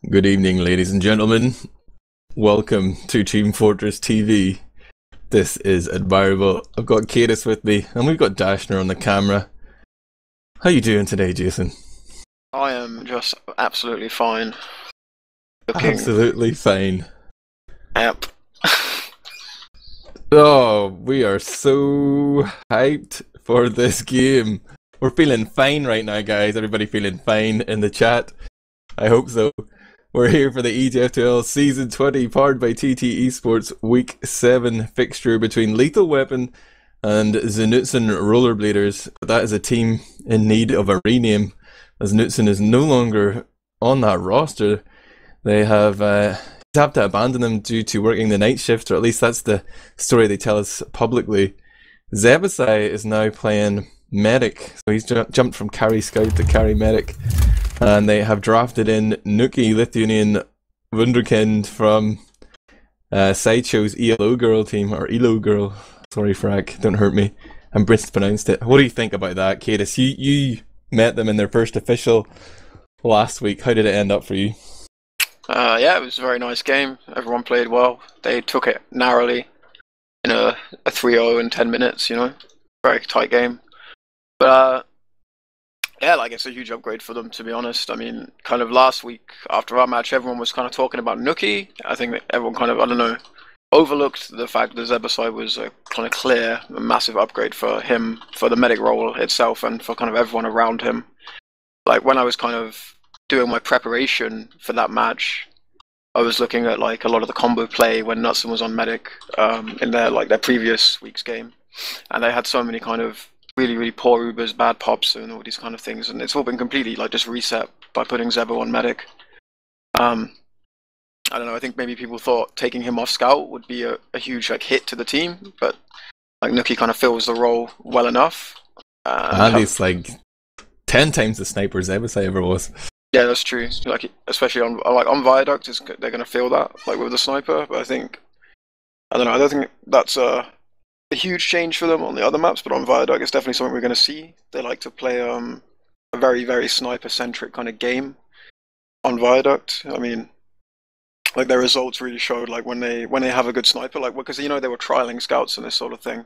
Good evening, ladies and gentlemen. Welcome to Team Fortress TV. This is Admirable. I've got Kaidus with me, and we've got Dashner on the camera. How you doing today, Jason? I am just absolutely fine. Absolutely fine. Yep. Oh, we are so hyped for this game. We're feeling fine right now, guys. Everybody feeling fine in the chat? I hope so. We're here for the ETF2L Season 20, powered by TT Esports Week 7 fixture between Lethal Weapon and Knutsson Rollerbladers. That is a team in need of a rename, as Knutsson is no longer on that roster. They have to abandon them due to working the night shift, or at least that's the story they tell us publicly. Zebbosai is now playing medic, so he's jumped from carry scout to carry medic. And they have drafted in Nuki Lithuanian Wunderkind from Sideshow's ELO girl team, or ELO girl. Sorry, Frack, don't hurt me. I mispronounced it. What do you think about that, Kaidus? You met them in their first official last week. How did it end up for you? Yeah, it was a very nice game. Everyone played well. They took it narrowly in a 3-0 in 10 minutes, you know. Very tight game. But yeah, like, it's a huge upgrade for them, to be honest. I mean, kind of last week after our match, everyone was kind of talking about Nuki. I think that everyone kind of, I don't know, overlooked the fact that Zebbosai was a kind of clear, massive upgrade for him, for the medic role itself, and for kind of everyone around him. Like, when I was kind of doing my preparation for that match, I was looking at like a lot of the combo play when Knutsson was on medic in their previous week's game, and they had so many kind of really poor Ubers, bad pops, and all these kind of things, and it's all been completely like just reset by putting Zebo on medic. I don't know, I think maybe people thought taking him off scout would be a huge like hit to the team, but like Nuki kind of fills the role well enough. And he's like 10 times the sniper Zebbosai ever was. Yeah, that's true. Like, especially on Viaduct, they're going to feel that like with the sniper. But I don't know. I don't think that's a huge change for them on the other maps. But on Viaduct, it's definitely something we're going to see. They like to play a very sniper-centric kind of game on Viaduct. I mean, like, their results really showed like when they have a good sniper, like, because they were trialing scouts and this sort of thing.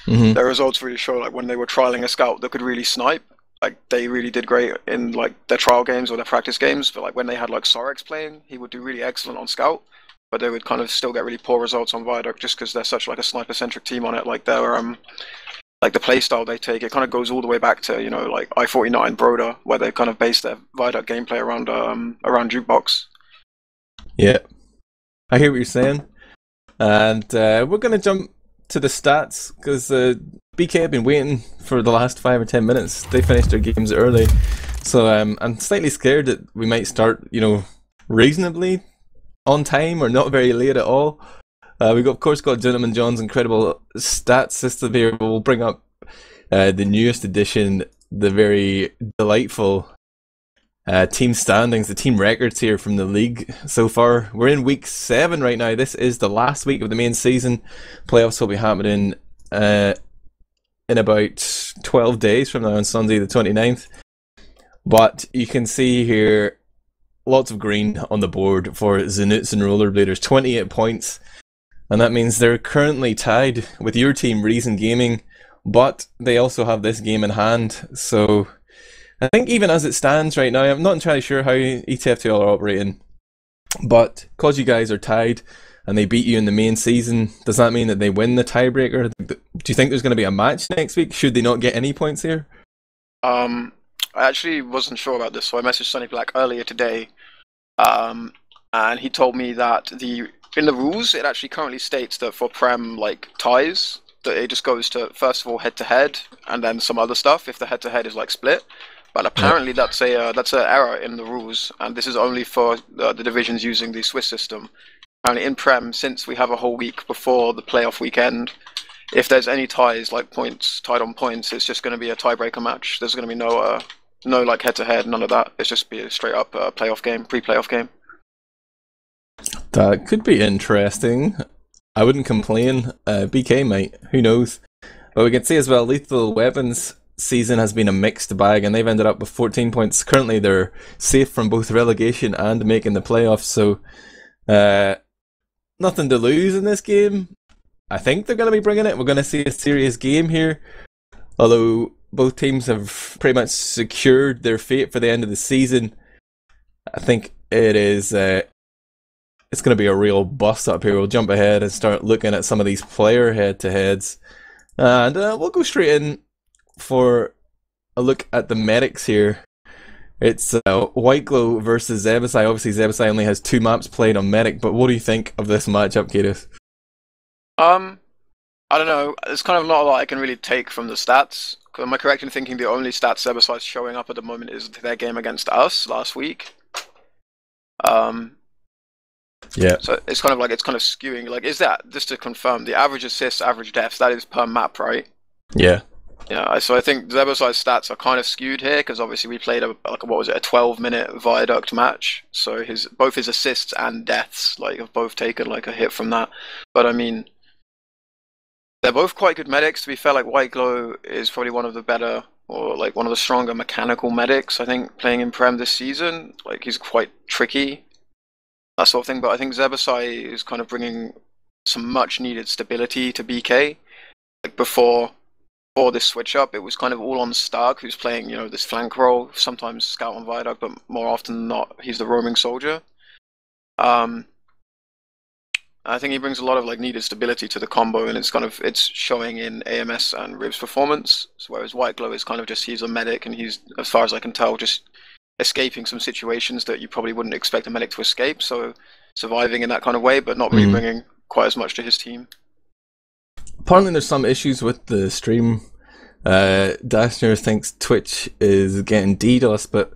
Mm-hmm. Their results really show like when they were trialing a scout that could really snipe. Like, they really did great in like their trial games or their practice games, but like when they had like Sorex playing, he would do really excellent on scout, but they would kind of still get really poor results on Viaduct just because they're such like a sniper-centric team on it. Like, their like the playstyle they take, it kind of goes all the way back to like I-49 Broda, where they kind of base their Viaduct gameplay around Jukebox. Yeah, I hear what you're saying, and we're gonna jump to the stats because BK have been waiting for the last 5 or 10 minutes. They finished their games early, so I'm slightly scared that we might start, reasonably on time or not very late at all. We've of course got Gentleman John's incredible stats system here. We'll bring up the newest edition, the very delightful team standings, the team records here from the league so far. We're in week 7 right now. This is the last week of the main season. Playoffs will be happening in about 12 days from now on Sunday the 29th. But you can see here lots of green on the board for Knutsson Rollerbladers, 28 points. And that means they're currently tied with your team, Reason Gaming, but they also have this game in hand. So I think even as it stands right now, I'm not entirely sure how ETF2L are operating, but because you guys are tied and they beat you in the main season, does that mean that they win the tiebreaker? Do you think there's going to be a match next week? Should they not get any points here? I actually wasn't sure about this, so I messaged Sunny Black earlier today, and he told me that in the rules, it actually currently states that for Prem, like, ties, that it just goes to, first of all, head-to-head, and then some other stuff if the head-to-head is, like, split. But apparently that's an error in the rules, and this is only for the divisions using the Swiss system. Apparently in Prem, since we have a whole week before the playoff weekend, if there's any ties, like points, tied on points, it's just going to be a tiebreaker match. There's going to be no like head-to-head, none of that. It's just be a straight-up playoff game, pre-playoff game. That could be interesting. I wouldn't complain. BK might. Who knows? But we can see as well, Lethal Weapons season has been a mixed bag, and they've ended up with 14 points. Currently, they're safe from both relegation and making the playoffs, so nothing to lose in this game. I think they're going to be bringing it. We're going to see a serious game here, although both teams have pretty much secured their fate for the end of the season. I think it is it's going to be a real bust up here. We'll jump ahead and start looking at some of these player head-to-heads. And we'll go straight in for a look at the medics here. It's White Glow versus Zebbosai. Obviously, Zebbosai only has 2 maps played on medic, but what do you think of this matchup, kaidus? I don't know. There's kind of not a lot I can really take from the stats. Am I correct in thinking the only stats Zebbosai is showing up at the moment is their game against us last week? Yeah. So it's kind of like, it's kind of skewing. Like, is that, just to confirm, the average assists, average deaths, that is per map, right? Yeah. Yeah, so I think Zebbosai's stats are kind of skewed here, because obviously we played a 12-minute Viaduct match. So both his assists and deaths, like, have both taken like a hit from that. But I mean, they're both quite good medics. To be fair, like, White Glow is probably one of the better, or like one of the stronger mechanical medics, I think, playing in Prem this season. Like, he's quite tricky, that sort of thing. But I think Zebbosai is kind of bringing some much needed stability to BK. Like, before this switch up, it was kind of all on Stark, who's playing, you know, this flank role, sometimes scout on Viaduct, but more often than not, he's the roaming soldier. I think he brings a lot of like needed stability to the combo, and it's showing in AMS and Rib's performance. So whereas White Glow is kind of just, he's a medic, and he's, as far as I can tell, just escaping some situations that you probably wouldn't expect a medic to escape. So surviving in that kind of way, but not really bringing quite as much to his team. Apparently there's some issues with the stream. Dashner thinks Twitch is getting DDoS, but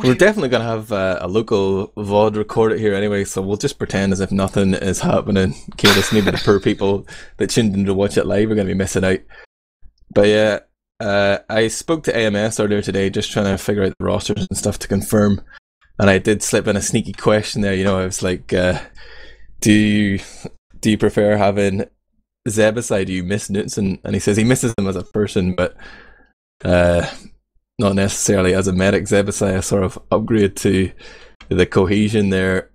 we're definitely going to have a local VOD recorded here anyway, so we'll just pretend as if nothing is happening. kaidus, maybe the poor people that tuned in to watch it live are going to be missing out. But yeah, I spoke to AMS earlier today, just trying to figure out the rosters and stuff to confirm, and I did slip in a sneaky question there. You know, I was like, do you prefer having Zebbosai, do you miss Knutsson? And he says he misses him as a person, but not necessarily as a medic. Zebbosai a sort of upgrade to the cohesion there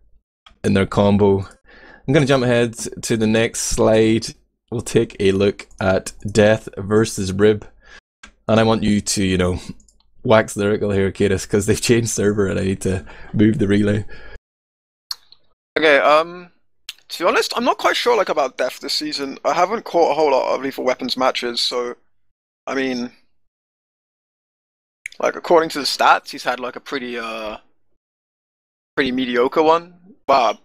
in their combo. I'm going to jump ahead to the next slide. We'll take a look at Death versus Rib, and I want you to, you know, wax lyrical here, kaidus, because they've changed server and I need to move the relay. Okay, to be honest, I'm not quite sure like about Death this season. I haven't caught a whole lot of Lethal Weapons matches, so I mean, like, according to the stats, he's had like a pretty mediocre one.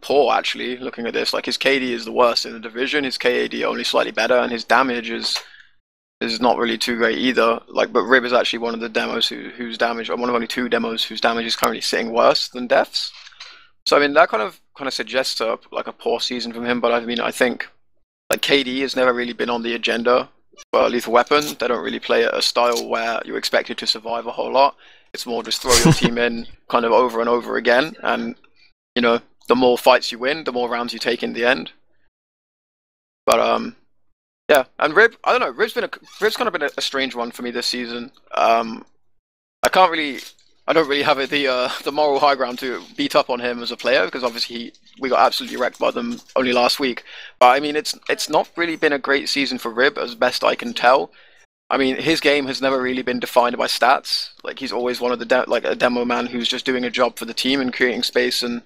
Poor actually. Looking at this, like, his KD is the worst in the division. His KAD only slightly better, and his damage is not really too great either. Like, but Rib is actually one of the demos whose damage, or one of only 2 demos whose damage is currently sitting worse than Death's. So I mean, that kind of suggests a poor season from him. But I mean, I think like KD has never really been on the agenda for Lethal Weapon. They don't really play a style where you're expected to survive a whole lot. It's more just throw your team in kind of over and over again, and you know, the more fights you win, the more rounds you take in the end. But yeah, and Rib, I don't know, Rib's kind of been a strange one for me this season. I don't really have the moral high ground to beat up on him as a player, because obviously we got absolutely wrecked by them only last week. But I mean, it's not really been a great season for Rib, as best I can tell. I mean, his game has never really been defined by stats. Like, he's always one of the a demo man who's just doing a job for the team and creating space and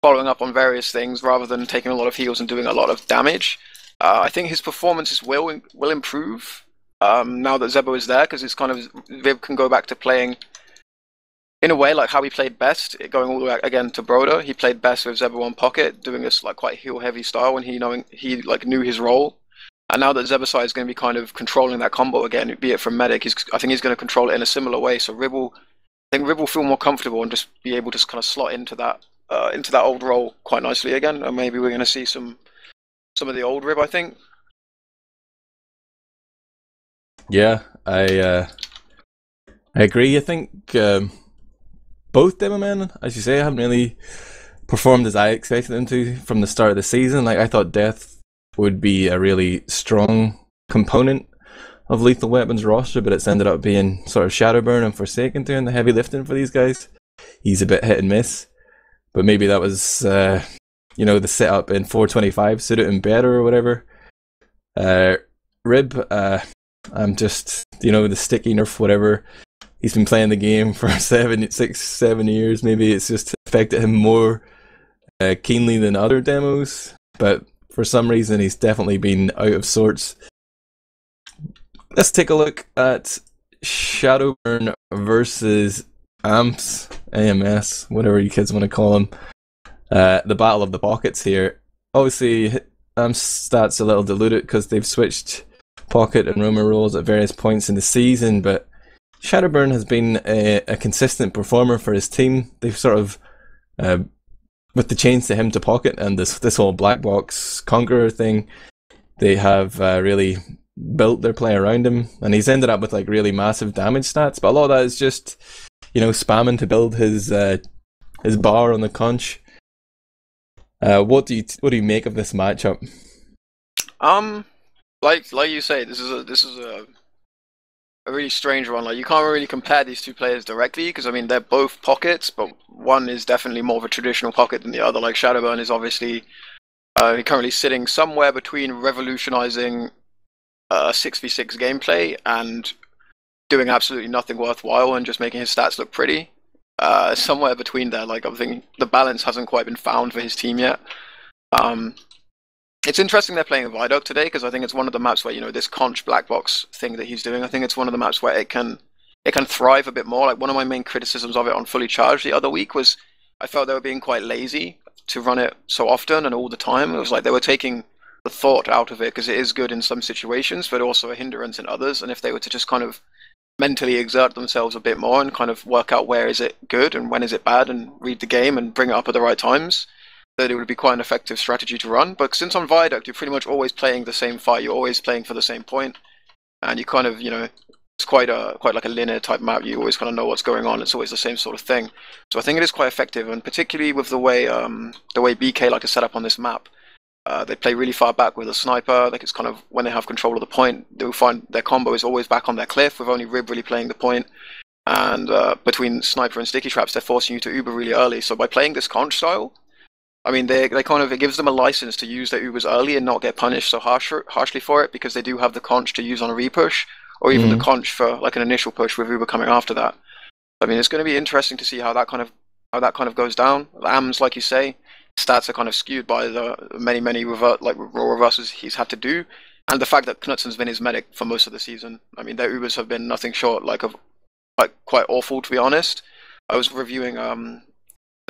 following up on various things rather than taking a lot of heals and doing a lot of damage. I think his performances will improve now that Zebo is there, because it's kind of, Viv can go back to playing in a way like how he played best, going all the way again to Broder. He played best with Zebo on pocket, doing this like quite heel heavy style when he knew his role. And now that Zebbosai is going to be kind of controlling that combo again, be it from medic, I think he's going to control it in a similar way. So Rib will feel more comfortable and just be able to kind of slot into that old role quite nicely again. And maybe we're going to see some of the old Rib, I think. Yeah, I agree. I think both demo men, as you say, haven't really performed as I expected them to from the start of the season. Like, I thought Death would be a really strong component of Lethal Weapon's roster, but it's ended up being sort of Shadowburn and Forsaken doing the heavy lifting for these guys. He's a bit hit and miss, but maybe that was the setup in 425 suited him better or whatever. Rib, I'm just, the sticky nerf, whatever. He's been playing the game for 7 years. Maybe it's just affected him more keenly than other demos, but for some reason he's definitely been out of sorts. Let's take a look at Shadowburn versus AMS, whatever you kids want to call him. The battle of the pockets here. Obviously, AMS stats a little diluted because they've switched pocket and roamer roles at various points in the season, but Shadowburn has been a consistent performer for his team. They've sort of, with the change to him to pocket and this whole black box conqueror thing, they have really built their play around him, and he's ended up with like really massive damage stats. But a lot of that is just, spamming to build his bar on the conch. What do you make of this matchup? Like you say, this is a really strange one. Like, you can't really compare these two players directly because they're both pockets, but one is definitely more of a traditional pocket than the other. Like, Shadowburn is obviously currently sitting somewhere between revolutionizing 6v6 gameplay and doing absolutely nothing worthwhile and just making his stats look pretty. Somewhere between there. Like, I think the balance hasn't quite been found for his team yet. It's interesting they're playing Viaduct today because I think it's one of the maps where, this conch black box thing that he's doing, I think it's one of the maps where it can thrive a bit more. Like, one of my main criticisms of it on Fully Charged the other week was I felt they were being quite lazy to run it so often and all the time. It was like they were taking the thought out of it because it is good in some situations, but also a hindrance in others. And if they were to just kind of mentally exert themselves a bit more and kind of work out where is it good and when is it bad and read the game and bring it up at the right times, that it would be quite an effective strategy to run. But since on Viaduct, you're pretty much always playing the same fight, you're always playing for the same point, and you kind of, it's quite like a linear type map. You always kind of know what's going on. It's always the same sort of thing. So I think it is quite effective, and particularly with the way BK like to set up on this map. They play really far back with a sniper. Like, it's kind of when they have control of the point, they will find their combo is always back on their cliff with only Rib really playing the point. And between sniper and sticky traps, they're forcing you to Uber really early. So by playing this conch style, they kind of, it gives them a license to use their Ubers early and not get punished so harshly for it, because they do have the conch to use on a repush, or even the conch for like an initial push with Uber coming after that. It's going to be interesting to see how that kind of goes down. AMS, like you say, stats are kind of skewed by the many raw reverses he's had to do, and the fact that Knutsson's been his medic for most of the season. Their Ubers have been nothing short of quite awful, to be honest. I was reviewing the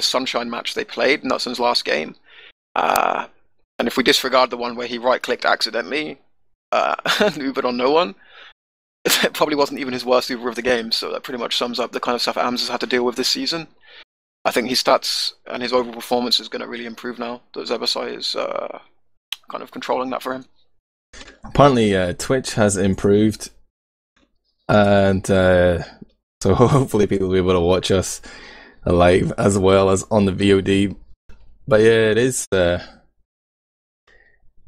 Sunshine match they played, Knutsson's last game, and if we disregard the one where he right-clicked accidentally and Ubered on no one, it probably wasn't even his worst Uber of the game. So that pretty much sums up the kind of stuff AMS has had to deal with this season. I think his stats and his overall performance is going to really improve now that Zebbosai is kind of controlling that for him. Apparently, Twitch has improved, and so hopefully people will be able to watch us live as well as on the VOD. But yeah, it is. The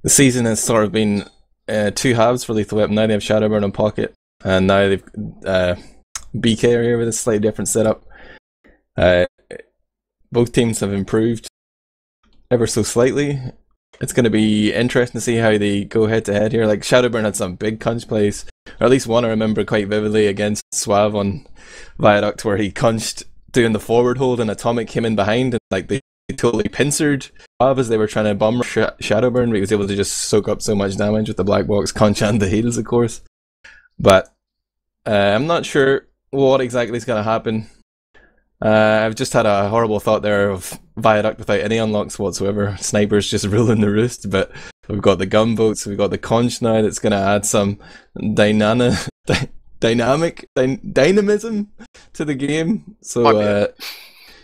season has sort of been two halves for Lethal Weapon. Now they have Shadowburn and Pocket, and now they've BK here with a slightly different setup. Both teams have improved ever so slightly. It's going to be interesting to see how they go head to head here. Like, Shadowburn had some big conch plays, or at least one I remember quite vividly against Suave on Viaduct, where he conched doing the forward hold and Atomic came in behind, and like they totally pincered Suave as they were trying to bomb Shadowburn, but he was able to just soak up so much damage with the black box conch and the heals, of course. But I'm not sure what exactly is going to happen. I've just had a horrible thought there of Viaduct without any unlocks whatsoever. Snipers just ruling the roost, but we've got the gunboats, we've got the conch now that's going to add some dynamism to the game. So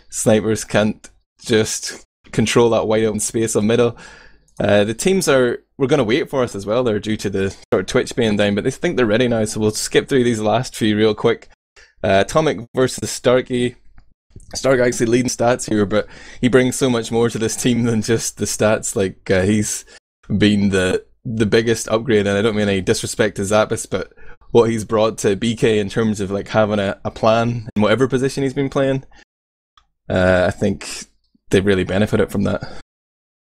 snipers can't just control that wide open space on middle. The teams we're going to wait for us as well. They're due to the sort of Twitch being down, but they think they're ready now, so we'll skip through these last few real quick. Atomic versus Starkey. Stark actually leading stats here, but he brings so much more to this team than just the stats. Like, he's been the biggest upgrade, and I don't mean any disrespect to Zappis, but what he's brought to BK in terms of like having a plan in whatever position he's been playing. I think they really benefited from that.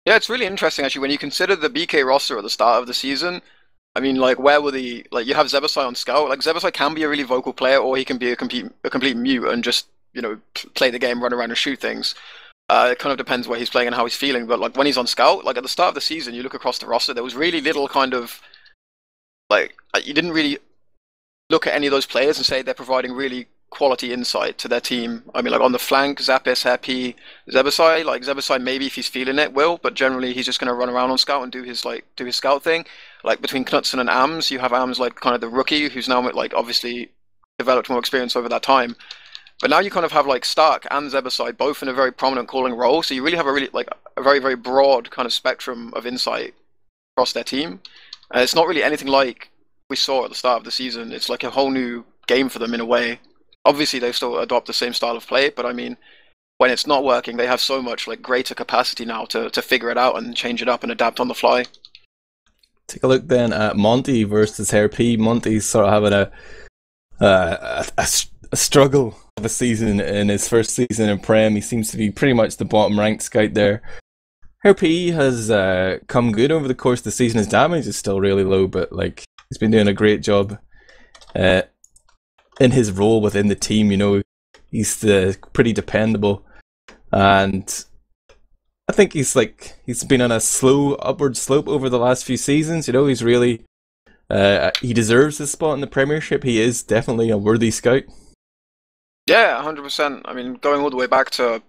Yeah, it's really interesting actually when you consider the BK roster at the start of the season. I mean, like, where were the, like, you have Zebbosai on scout. Like, Zebbosai can be a really vocal player, or he can be a complete mute and just, you know, play the game, run around and shoot things. It kind of depends where he's playing and how he's feeling. But like when he's on scout, like at the start of the season, you look across the roster, there was really little kind of, like, you didn't really look at any of those players and say they're providing really quality insight to their team. I mean, like on the flank, Zappis, Happy, Zebbosai. Like Zebbosai, maybe if he's feeling it, will, but generally he's just going to run around on scout and do his scout thing. Like between Knutsson and Ams, you have Ams like kind of the rookie who's now like obviously developed more experience over that time. But now you kind of have like Stark and Zebbosai both in a very prominent calling role, so you really have a very, very broad kind of spectrum of insight across their team. And it's not really anything like we saw at the start of the season. It's like a whole new game for them in a way. Obviously, they still adopt the same style of play, but I mean, when it's not working, they have so much like greater capacity now to figure it out and change it up and adapt on the fly. Take a look then at Monty versus Herp. Monty's sort of having a struggle of a season in his first season in Prem. He seems to be pretty much the bottom ranked scout there. Herp has come good over the course of the season. His damage is still really low, but like he's been doing a great job in his role within the team. You know, he's pretty dependable, and I think he's been on a slow upward slope over the last few seasons. You know, he's really he deserves this spot in the Premiership. He is definitely a worthy scout. Yeah, 100%. I mean, going all the way back to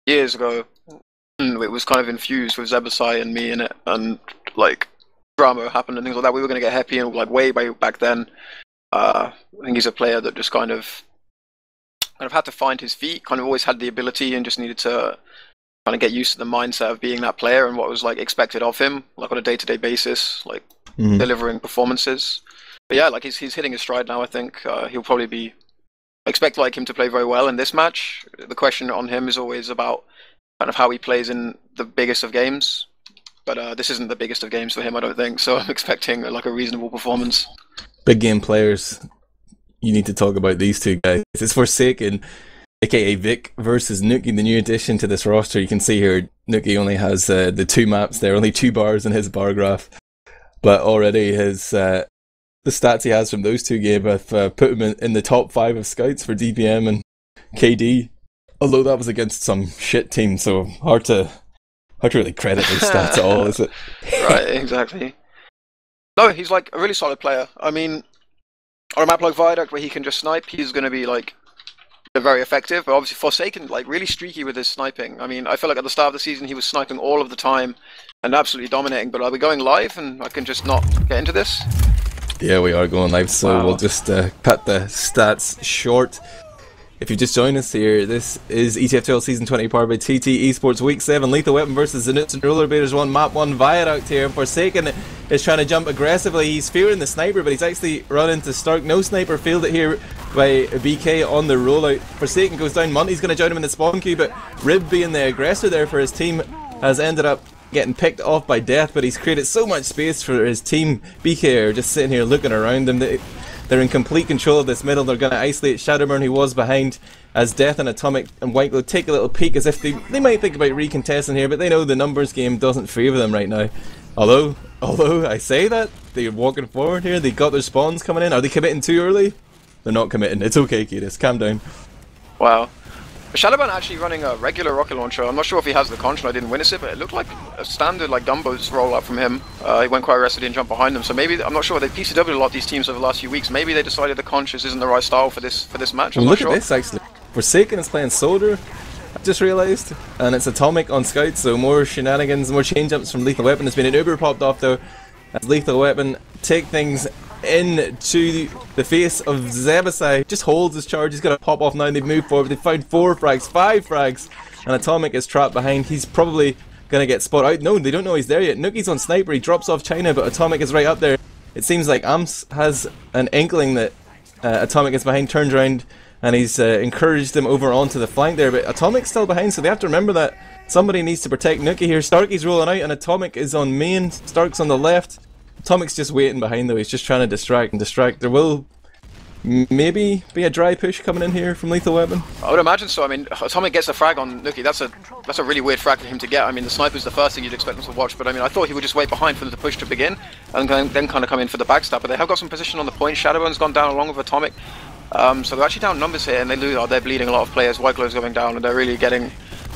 years ago, it was kind of infused with Zebbosai and me in it, and like drama happened and things like that. We were going to get happy and like way back then. I think he's a player that just kind of had to find his feet. Kind of always had the ability and just needed to kind of get used to the mindset of being that player and what was like expected of him, like on a day-to-day basis, like delivering performances. But yeah, like he's hitting his stride now. I think he'll probably be. I expect like him to play very well in this match. The question on him is always about kind of how he plays in the biggest of games. But this isn't the biggest of games for him, I don't think. So I'm expecting like a reasonable performance. Big game players. You need to talk about these two guys. It's Forsaken, aka Vic, versus Nuki, the new addition to this roster. You can see here, Nuki only has the two maps there, only 2 bars in his bar graph. But already his the stats he has from those two games have put him in the top 5 of scouts for DPM and KD. Although that was against some shit team, so hard to really credit those stats at all, is it? Right, exactly. No, he's like a really solid player. I mean, on a map like Viaduct where he can just snipe, he's going to be like very effective. But obviously Forsaken, like really streaky with his sniping. I mean, I feel like at the start of the season he was sniping all of the time and absolutely dominating. But are we going live and I can just not get into this? Yeah, we are going live, so we'll just cut the stats short. If you've just joined us here, this is ETF2L Season 20 powered by TT Esports Week 7. Lethal Weapon versus the Knutsson Rollerbladers 1, Map 1 Viaduct here. And Forsaken is trying to jump aggressively. He's fearing the sniper, but he's actually run into Stark. No sniper, failed it here by BK on the rollout. Forsaken goes down. Monty's going to join him in the spawn queue, but Rib, being the aggressor there for his team, has ended up getting picked off by Death, but he's created so much space for his team. BK are just sitting here looking around them. They're in complete control of this middle. They're going to isolate Shadowburn, who was behind, as Death and Atomic and Whiteglow take a little peek as if they might think about recontesting here, but they know the numbers game doesn't favour them right now. Although I say that, they're walking forward here. They got their spawns coming in. Are they committing too early? They're not committing. It's okay, Kaidus. Calm down. Wow. Shadowburn actually running a regular rocket launcher. I'm not sure if he has the conch and I didn't witness it, but it looked like a standard like Dumbo's rollout from him. He went quite aggressively and jumped behind them. So maybe, I'm not sure, they've PCW'd a lot of these teams over the last few weeks. Maybe they decided the conscious isn't the right style for this match. Well, look at this actually. Forsaken is playing Soldier, I just realised, and it's Atomic on Scout, so more shenanigans, more change-ups from Lethal Weapon. There's been an Uber popped off though, as Lethal Weapon take things into the face of Zebbosai. Just holds his charge. He's going to pop off now and they've moved forward. They've found 4 frags, 5 frags, and Atomic is trapped behind. He's probably going to get spotted out. No, they don't know he's there yet. Nuki's on Sniper. He drops off China, but Atomic is right up there. It seems like Amps has an inkling that Atomic is behind, turns around, and he's encouraged them over onto the flank there, but Atomic's still behind, so they have to remember that somebody needs to protect Nuki here. Starky's rolling out and Atomic is on main. Stark's on the left. Atomic's just waiting behind though. He's just trying to distract and distract. There will maybe be a dry push coming in here from Lethal Weapon. I would imagine so. I mean, Atomic gets a frag on Nuki. That's a really weird frag for him to get. I mean, the sniper's the first thing you'd expect him to watch, but I mean, I thought he would just wait behind for the push to begin and then kind of come in for the backstab. But they have got some position on the point. Shadowbone's gone down along with Atomic. So they're actually down numbers here, and they're bleeding a lot of players. White Glow's going down, and they're really getting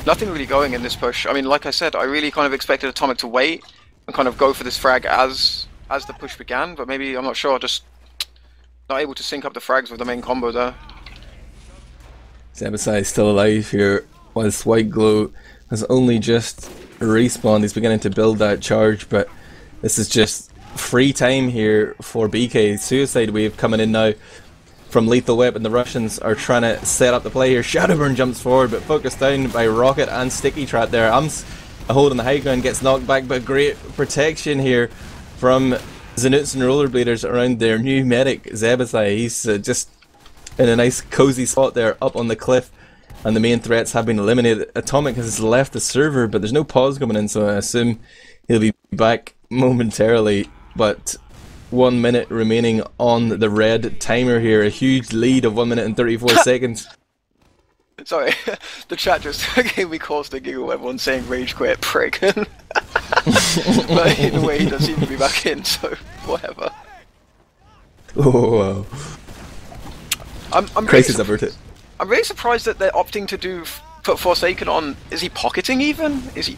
nothing really going in this push. I mean, like I said, I really kind of expected Atomic to wait and kind of go for this frag as the push began, but maybe, I'm not sure, just not able to sync up the frags with the main combo there. Zebbosai is still alive here, whilst White Glow has only just respawned. He's beginning to build that charge, but this is just free time here for BK. Suicide Wave coming in now from Lethal Weapon. The Russians are trying to set up the play here. Shadowburn jumps forward, but focused down by Rocket and Sticky Trap there. Ams holding the high ground, gets knocked back, but great protection here from Knutsson Rollerbladers around their new medic Zebbosai. He's just in a nice cozy spot there up on the cliff, and the main threats have been eliminated. Atomic has left the server, but there's no pause coming in, so I assume he'll be back momentarily. But 1 minute remaining on the red timer here. A huge lead of 1 minute and 34 seconds. Sorry, the chat just gave me cause to giggle, everyone saying rage quit, prick. But in a way he does seem to be back in, so whatever. Oh wow. I'm Crisis averted. I'm really surprised that they're opting to put Forsaken on. Is he pocketing even? Is he,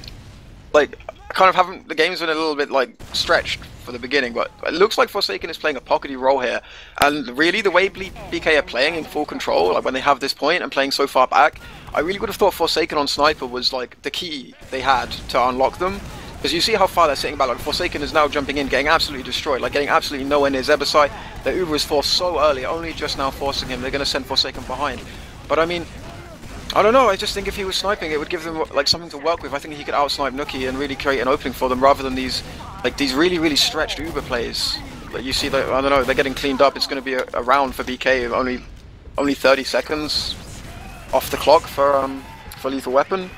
like, kind of haven't, the game's been a little bit like stretched for the beginning, but it looks like Forsaken is playing a pockety role here. And really, the way BK are playing in full control, like when they have this point and playing so far back, I really would have thought Forsaken on Sniper was like the key they had to unlock them. Because you see how far they're sitting back. Like Forsaken is now jumping in, getting absolutely destroyed, like getting absolutely nowhere near Zebbosai. Their Uber is forced so early, only just now forcing him. They're going to send Forsaken behind. But I mean, I don't know, I just think if he was sniping, it would give them like something to work with. I think he could out-snipe Nuki and really create an opening for them, rather than these really, really stretched Uber plays. Like you see, that, I don't know, they're getting cleaned up. It's going to be a round for BK, only 30 seconds off the clock for Lethal Weapon.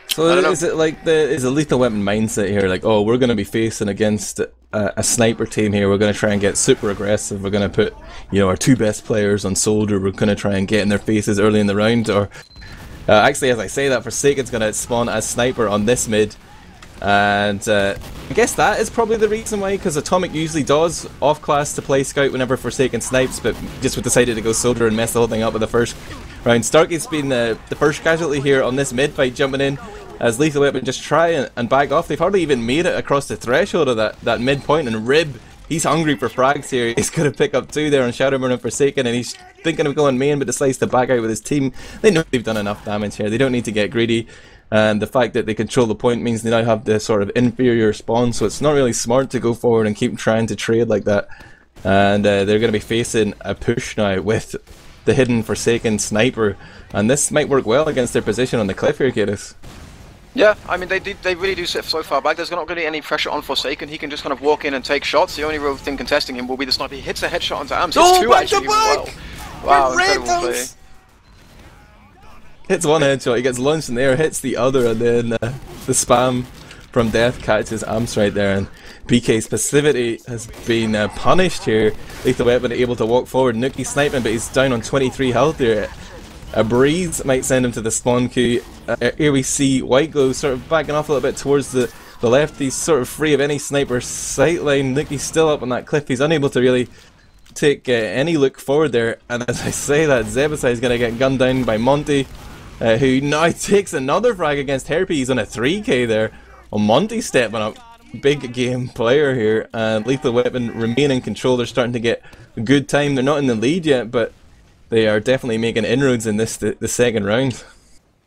So is it like is a Lethal Weapon mindset here, like, oh, we're going to be facing against a sniper team here, we're going to try and get super aggressive, we're going to put, you know, our two best players on Soldier, we're going to try and get in their faces early in the round? Or actually, as I say that, Forsaken's going to spawn as sniper on this mid, and I guess that is probably the reason why, because Atomic usually does off class to play Scout whenever Forsaken snipes, but just decided to go Soldier and mess the whole thing up with the first round. Starkey's been the first casualty here on this mid fight, jumping in as Lethal Weapon just try and back off. They've hardly even made it across the threshold of that mid point, and Rib, he's hungry for frags here. He's going to pick up two there on Shadowburn and Forsaken, and he's thinking of going main, but decides to back out with his team. They know they've done enough damage here, they don't need to get greedy, and the fact that they control the point means they now have the sort of inferior spawn, so it's not really smart to go forward and keep trying to trade like that. And they're going to be facing a push now with the hidden Forsaken sniper, and this might work well against their position on the cliff here, kaidus. Yeah, I mean, they really do sit so far back. There's not going to be any pressure on Forsaken. He can just kind of walk in and take shots. The only real thing contesting him will be the sniper. He hits a headshot onto Ams. Hits two actually. Well. Wow, incredible play. Hits one headshot, he gets launched in the air, hits the other, and then the spam from death catches Ams right there. And BK's passivity has been punished here. Lethal Weapon able to walk forward. Nuki sniping, but he's down on 23 health here. A breeze might send him to the spawn queue. Here we see White Glow sort of backing off a little bit towards the left. He's sort of free of any sniper sightline. Nuki's still up on that cliff. He's unable to really take any look forward there. And as I say that, Zebbosai is going to get gunned down by Monty, who now takes another frag against Herpes on a 3k there. Well, Monty's stepping up. Big game player here. And Lethal Weapon remain in control. They're starting to get a good time. They're not in the lead yet, but they are definitely making inroads in this the second round.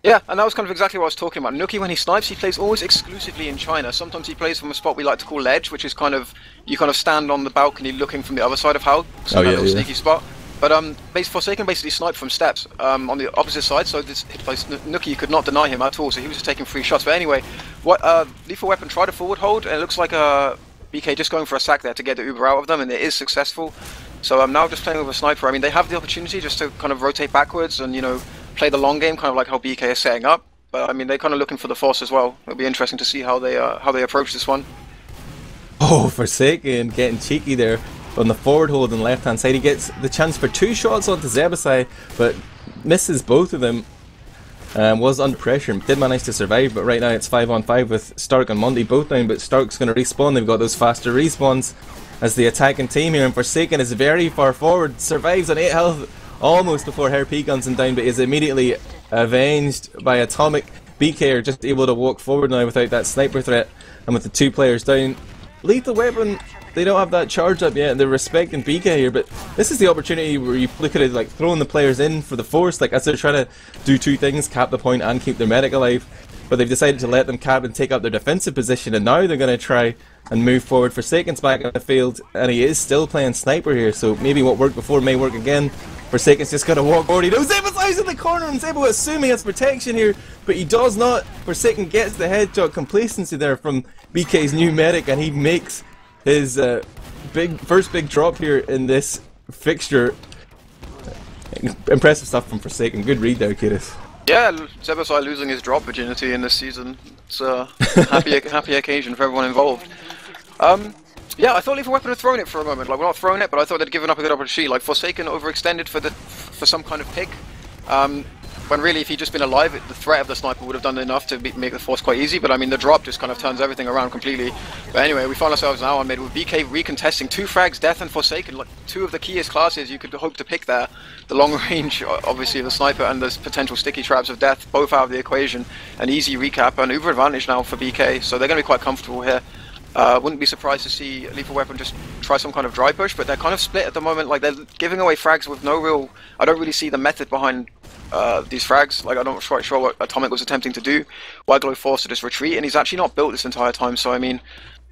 Yeah, and that was kind of exactly what I was talking about. Nuki, when he snipes, he plays always exclusively in China. Sometimes he plays from a spot we like to call ledge, which is kind of, you kind of stand on the balcony looking from the other side of house, so that little sneaky spot. But Forsaken basically sniped from steps on the opposite side, so this Nuki could not deny him at all, so he was just taking free shots. But anyway, what Lethal Weapon tried a forward hold, and it looks like BK just going for a sack there to get the Uber out of them, and it is successful. So I'm now just playing with a sniper. I mean, they have the opportunity just to kind of rotate backwards and, you know, play the long game, kind of like how BK is setting up. But I mean, they're kind of looking for the force as well. It'll be interesting to see how they approach this one. Oh, Forsaken getting cheeky there on the forward hold on the left hand side. He gets the chance for 2 shots onto Zebbosai, but misses both of them. Was under pressure and did manage to survive, but right now it's 5-on-5 with Stark and Monty both down, but Stark's going to respawn. They've got those faster respawns as the attacking team here, and Forsaken is very far forward, survives on 8 health almost before Herp guns him down, but is immediately avenged by Atomic. BK are just able to walk forward now without that sniper threat, and with the 2 players down. Lethal Weapon, they don't have that charge up yet, and they're respecting BK here, but this is the opportunity where you could have like thrown the players in for the force, like as they're trying to do 2 things, cap the point and keep their medic alive, but they've decided to let them cap and take up their defensive position, and now they're going to try and move forward. Forsaken's back in the field, and he is still playing sniper here, so maybe what worked before may work again. Forsaken's just going to walk forward. He knows Zebbosai's in the corner, and Zebo assuming he has protection here, but he does not. Forsaken gets the headshot complacency there from BK's new medic, and he makes his first big drop here in this fixture. Impressive stuff from Forsaken. Good read there, Kaidus. Yeah, Zebbosai losing his drop virginity in this season. It's a happy occasion for everyone involved. Yeah, I thought Lethal Weapon had thrown it for a moment. Like, we're not throwing it, but I thought they'd given up a good opportunity. Like, Forsaken overextended for some kind of pick. When really, if he'd just been alive, the threat of the sniper would have done enough to make the force quite easy, but I mean, the drop just kind of turns everything around completely. But anyway, we find ourselves now on mid with BK recontesting 2 frags, Death and Forsaken, like 2 of the keyest classes you could hope to pick there. The long range, obviously, of the sniper and the potential sticky traps of Death, both out of the equation. An easy recap, an uber advantage now for BK, so they're going to be quite comfortable here. Wouldn't be surprised to see Lethal Weapon just try some kind of dry push, but they're kind of split at the moment. Like, they're giving away frags with no real... I don't really see the method behind these frags. Like, I'm not quite sure what Atomic was attempting to do. Waglo forced to just retreat, and he's actually not built this entire time, so I mean,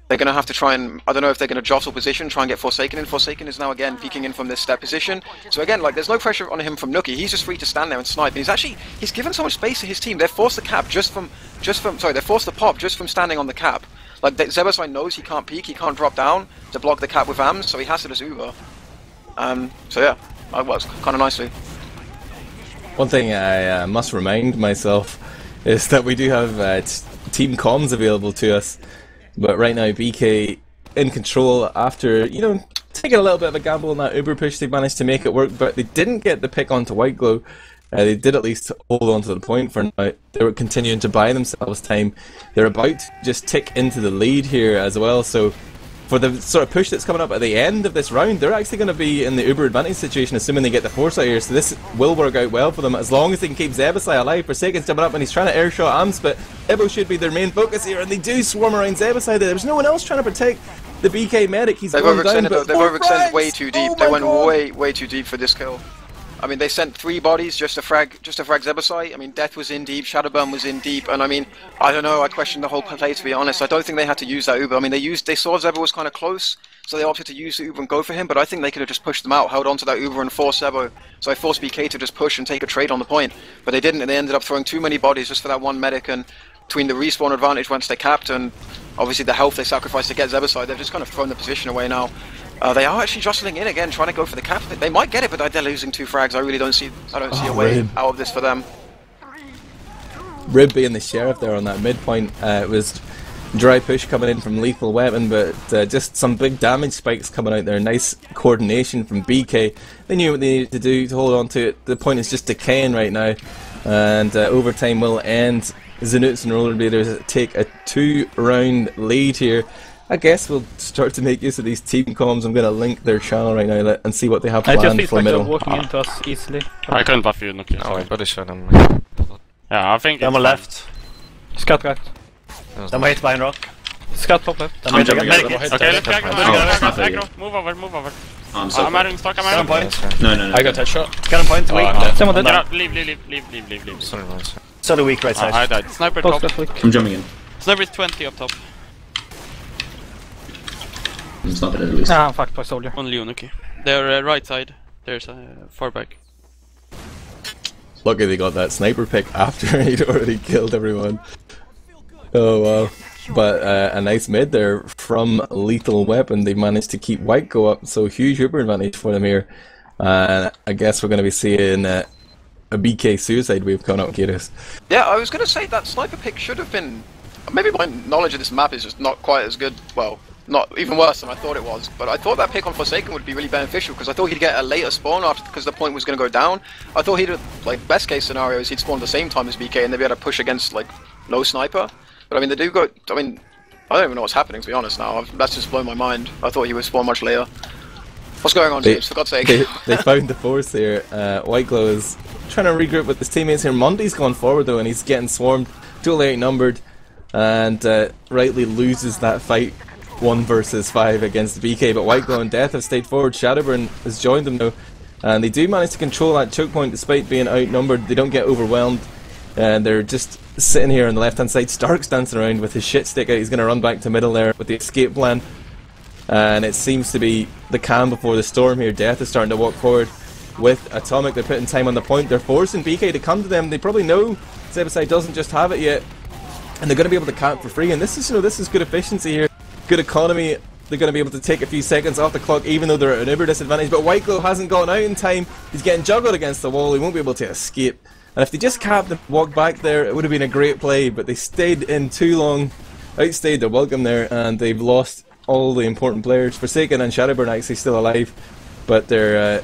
they're going to have to try and... I don't know if they're going to jostle position, try and get Forsaken in. Forsaken is now again peeking in from this step position. So again, like, there's no pressure on him from Nookie. He's just free to stand there and snipe. And he's given so much space to his team. They're forced the cap they're forced the pop just from standing on the cap. Like, Zebbosai knows he can't peek, he can't drop down to block the cap with AMs, so he has to just Uber. So yeah, that works kind of nicely. One thing I must remind myself is that we do have team comms available to us, but right now BK in control after, you know, taking a little bit of a gamble on that Uber push. They managed to make it work, but they didn't get the pick onto White Glow. They did at least hold on to the point for now. They were continuing to buy themselves time. They're about to just tick into the lead here as well, so for the sort of push that's coming up at the end of this round, they're actually going to be in the uber advantage situation, assuming they get the force out here, so this will work out well for them as long as they can keep Zebbosai alive. Forsaken's jumping up and he's trying to airshot AMS, but Zebo should be their main focus here, and they do swarm around Zebbosai. There's no one else trying to protect the BK medic. He's going down, but they've overextended way too deep. Oh they went God. way too deep for this kill. I mean, they sent 3 bodies just to frag Zebbosai. I mean, Death was in deep, Shadowburn was in deep, and I mean, I don't know, I question the whole play, to be honest. I don't think they had to use that Uber. I mean, they saw Zebo was kind of close, so they opted to use the Uber and go for him, but I think they could have just pushed them out, held on to that Uber and forced Zebo. So I forced BK to just push and take a trade on the point, but they didn't, and they ended up throwing too many bodies just for that one medic, and between the respawn advantage once they capped, and obviously the health they sacrificed to get Zebbosai, they've just kind of thrown the position away now. They are actually jostling in again, trying to go for the cap. They might get it, but they're losing 2 frags. I really don't see a way out of this for them. Rib being the sheriff there on that midpoint. It was dry push coming in from Lethal Weapon, but just some big damage spikes coming out there. Nice coordination from BK. They knew what they needed to do to hold on to it. The point is just decaying right now, and overtime will end. Knutsson and Rollerbladers take a 2-round lead here. I guess we'll start to make use of these team comms. I'm going to link their channel right now and see what they have planned for middle. It just feels like they're walking into us easily. I couldn't buff you, Nookie. Oh, I body shot him. Yeah, I think I'm on left. Scout right. I'm hit behind rock. Scout top left. Okay, let's go. Aggro. Move over. I'm adding stock, I'm adding point. No. I got headshot. Got a point, weak. Someone dead. Leave. Sorry, nice. So weak right side. I died. Sniper top. I'm jumping in. Sniper is 20 up top. It's not at least. Ah, I'm fucked by soldier. On Leonuki. They're right side. There's a far back. Lucky they got that sniper pick after he'd already killed everyone. Oh well. But a nice mid there from Lethal Weapon. They managed to keep White go up, so huge uber advantage for them here. I guess we're going to be seeing a BK suicide wave coming up, Kaidus. Yeah, I was going to say that sniper pick should have been... Maybe my knowledge of this map is just not quite as good. Well, not even worse than I thought it was. But I thought that pick on Forsaken would be really beneficial because I thought he'd get a later spawn after because the point was going to go down. I thought he'd like best case scenario is he'd spawn at the same time as BK and they'd be able to push against like no sniper. But I mean they do go. I mean I don't even know what's happening to be honest now. That's just blown my mind. I thought he would spawn much later. What's going on, James? For God's sake. They found the force here. White Glow is trying to regroup with his teammates here. Monty's gone forward though, and he's getting swarmed, totally outnumbered, and rightly loses that fight 1 versus 5 against BK. But White Glow and Death have stayed forward. Shadowburn has joined them now, and they do manage to control that choke point despite being outnumbered. They don't get overwhelmed, and they're just sitting here on the left hand side. Stark's dancing around with his shit stick out. He's going to run back to middle there with the escape plan. And it seems to be the calm before the storm here. Death is starting to walk forward with Atomic. They're putting time on the point. They're forcing BK to come to them. They probably know Zebbosai doesn't just have it yet, and they're going to be able to camp for free. And this is, this is good efficiency here, good economy. They're going to be able to take a few seconds off the clock, even though they're at an uber disadvantage. But White Glow hasn't gotten out in time. He's getting juggled against the wall. He won't be able to escape. And if they just capped and walked back there, it would have been a great play. But they stayed in too long, outstayed their welcome there, and they've lost all the important players. Forsaken and Shadowburn actually still alive, but they're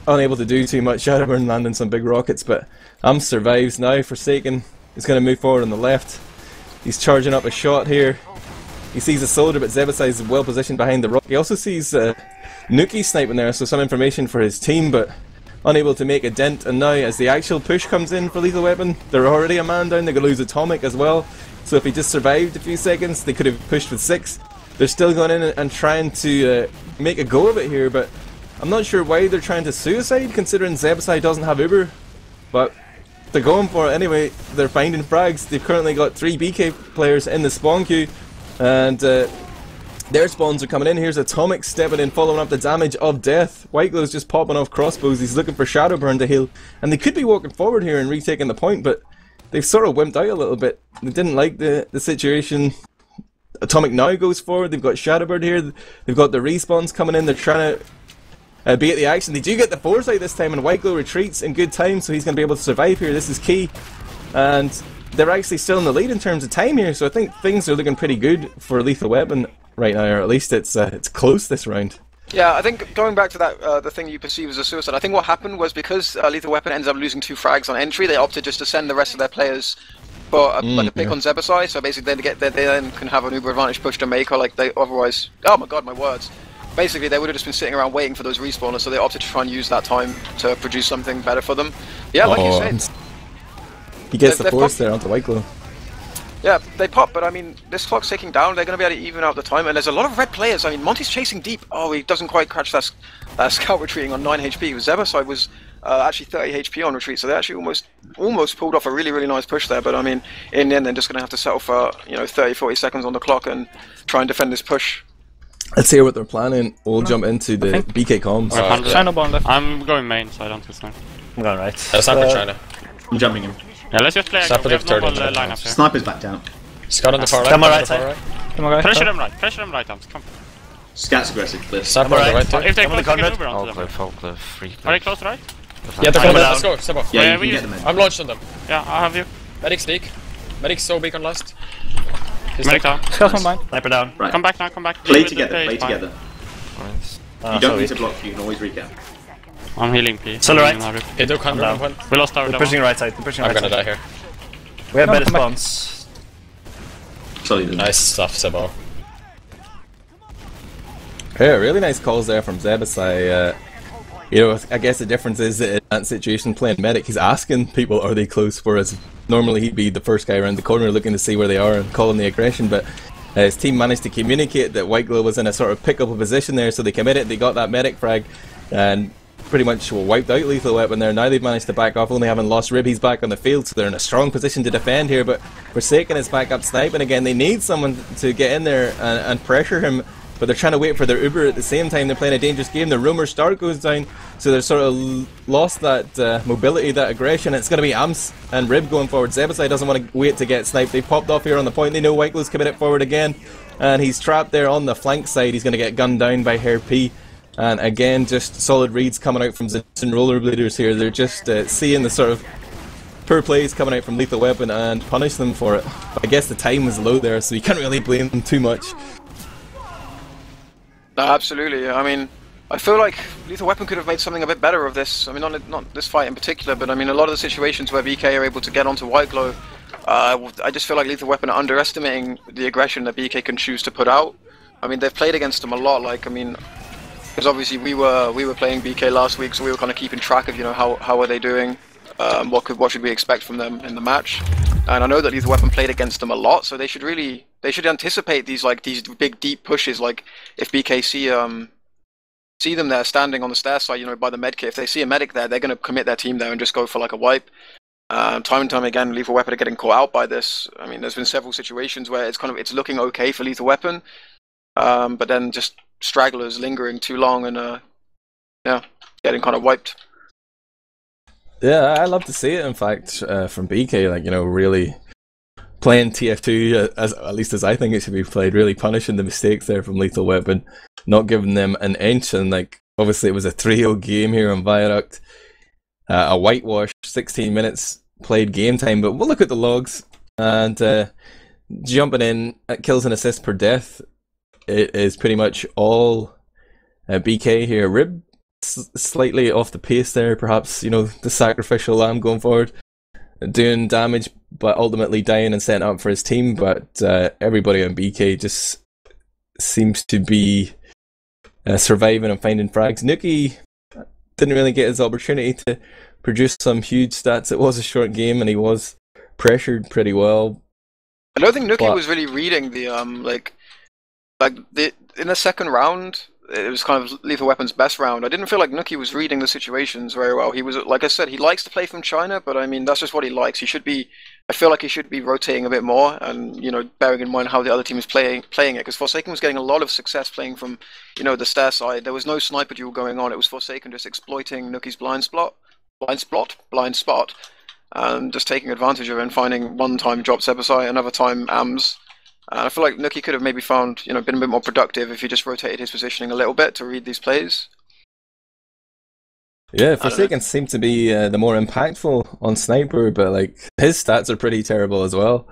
unable to do too much. Shadowburn landing some big rockets, but survives now. Forsaken is going to move forward on the left. He's charging up a shot here. He sees a soldier, but Zebbosai is well positioned behind the rock. He also sees Nuki sniping there, so some information for his team, but unable to make a dent. And now as the actual push comes in for Lethal Weapon, they're already a man down. They're going to lose Atomic as well, so if he just survived a few seconds they could have pushed with 6. They're still going in and trying to make a go of it here, but I'm not sure why they're trying to suicide considering Zebbosai doesn't have Uber, but they're going for it anyway. They're finding frags. They've currently got 3 BK players in the spawn queue, and their spawns are coming in. Here's Atomic stepping in, following up the damage of Death. White Glow's just popping off crossbows. He's looking for Shadowburn to heal, and they could be walking forward here and retaking the point, but they've sort of wimped out a little bit. They didn't like the situation. Atomic now goes forward. They've got Shadowbird here. They've got the respawns coming in. They're trying to bait the action. They do get the foresight this time, and White Glow retreats in good time, so he's going to be able to survive here. This is key, and they're actually still in the lead in terms of time here. So I think things are looking pretty good for Lethal Weapon right now, or at least it's close this round. Yeah, I think going back to that, the thing you perceive as a suicide, I think what happened was because Lethal Weapon ends up losing 2 frags on entry, they opted just to send the rest of their players for like a pick on Zebbosai, so basically they then can have an uber advantage push to make, or like they otherwise, oh my god, my words. Basically they would have just been sitting around waiting for those respawners, so they opted to try and use that time to produce something better for them. Yeah, like you said. He gets the force there onto White Glow. Yeah, they pop, but I mean, this clock's ticking down, they're going to be able to even out the time, and there's a lot of red players. I mean, Monty's chasing deep. Oh, he doesn't quite catch that scout retreating on 9 HP. Zebbosai was actually 30 HP on retreat, so they actually almost pulled off a really, really nice push there, but I mean, in the end, they're just going to have to settle for, 30, 40 seconds on the clock and try and defend this push. Let's hear what they're planning. We'll jump into the BK comms. China bomb left. I'm going main, so I don't get sniped. I'm going right. Sniper China. I'm jumping him. Yeah, let's just play a Sniper we have normal third lineup here. Sniper's back down. Scout on the far right. Come on right side. Come on, guys. Pressure them right, arms, come. Scout's aggressive, cliff. Sniper on the right too. If they Come on, close, we can Conrad. Uber onto them. All cliff, free cliff. Are they close right? Yeah, they're coming. down. Let's go, Sebo. Yeah, Yeah, you we can get them in. I'm launched on them. Yeah, I have you. Medic sneak. Medic so beacon last. Medic down. Scout on mine. Sniper down. Right. Come back now, come back. Play Deal with the together, play, play it's fine. together. Nice. You don't need to block, you can always recap. I'm healing P. Still right. Hey, do come down. We lost our They're pushing right side, they're pushing I'm right gonna side. die here. We have better come back. spawns. Sorry, Nice stuff, Sebo. Yeah, really nice calls there from Zebbosai. I guess the difference is that in that situation playing medic, he's asking people are they close, whereas normally he'd be the first guy around the corner looking to see where they are and calling the aggression, but his team managed to communicate that White Glow was in a sort of pick up a position there, so they committed, they got that medic frag and pretty much wiped out Lethal Weapon there. Now they've managed to back off, only having lost Rib, he's back on the field, so they're in a strong position to defend here, but Forsaken is back up sniping again. They need someone to get in there and pressure him, but they're trying to wait for their Uber at the same time. They're playing a dangerous game. The Rumor Star goes down, so they're sort of lost that mobility, that aggression. It's going to be Amps and Rib going forward. Zebbosai doesn't want to wait to get sniped. They've popped off here on the point. They know White Glow's committed forward again, and he's trapped there on the flank side. He's going to get gunned down by Hair P. And again, just solid reads coming out from Knutsson Rollerbladers here. They're just seeing the sort of poor plays coming out from Lethal Weapon and punish them for it. But I guess the time was low there, so you can't really blame them too much. No, absolutely. I mean, I feel like Lethal Weapon could have made something a bit better of this. I mean, not this fight in particular, but I mean, a lot of the situations where BK are able to get onto White Glow, I just feel like Lethal Weapon are underestimating the aggression that BK can choose to put out. I mean, they've played against them a lot. Like, I mean, because obviously we were playing BK last week, so we were kind of keeping track of, you know, how are they doing, what should we expect from them in the match. And I know that Lethal Weapon played against them a lot, so they should anticipate these big deep pushes. Like if BK see them there standing on the stair side, you know, by the medkit, if they see a medic there, they're going to commit their team there and just go for like a wipe. Time and time again, Lethal Weapon are getting caught out by this. I mean, there's been several situations where it's looking okay for Lethal Weapon, but then just stragglers lingering too long and yeah, getting kind of wiped. Yeah, I love to see it. In fact, from BK, like, you know, really playing TF2 at least as I think it should be played, really punishing the mistakes there from Lethal Weapon, not giving them an inch. And like, obviously, it was a 3-0 game here on Viaduct, a whitewash, 16 minutes played game time. But we'll look at the logs, and jumping in at kills and assists per death, it is pretty much all BK here. Rib slightly off the pace there, perhaps, you know, the sacrificial lamb going forward, doing damage, but ultimately dying and setting up for his team. But everybody on BK just seems to be surviving and finding frags. Nuki didn't really get his opportunity to produce some huge stats. It was a short game and he was pressured pretty well. I don't think Nuki was really reading the in the second round. It was kind of Lethal Weapon's best round. I didn't feel like Nuki was reading the situations very well. He was, like I said, he likes to play from China, but I mean, that's just what he likes. I feel like he should be rotating a bit more and, you know, bearing in mind how the other team is playing it, because Forsaken was getting a lot of success playing from, you know, the stair side. There was no sniper duel going on. It was Forsaken just exploiting Nuki's blind spot, and just taking advantage of it and finding one time drop Zebbosai, another time AMS. And I feel like Nuki could have maybe found, you know, been a bit more productive if he just rotated his positioning a little bit to read these plays. Yeah, Forsaken seemed to be the more impactful on Sniper, but like his stats are pretty terrible as well.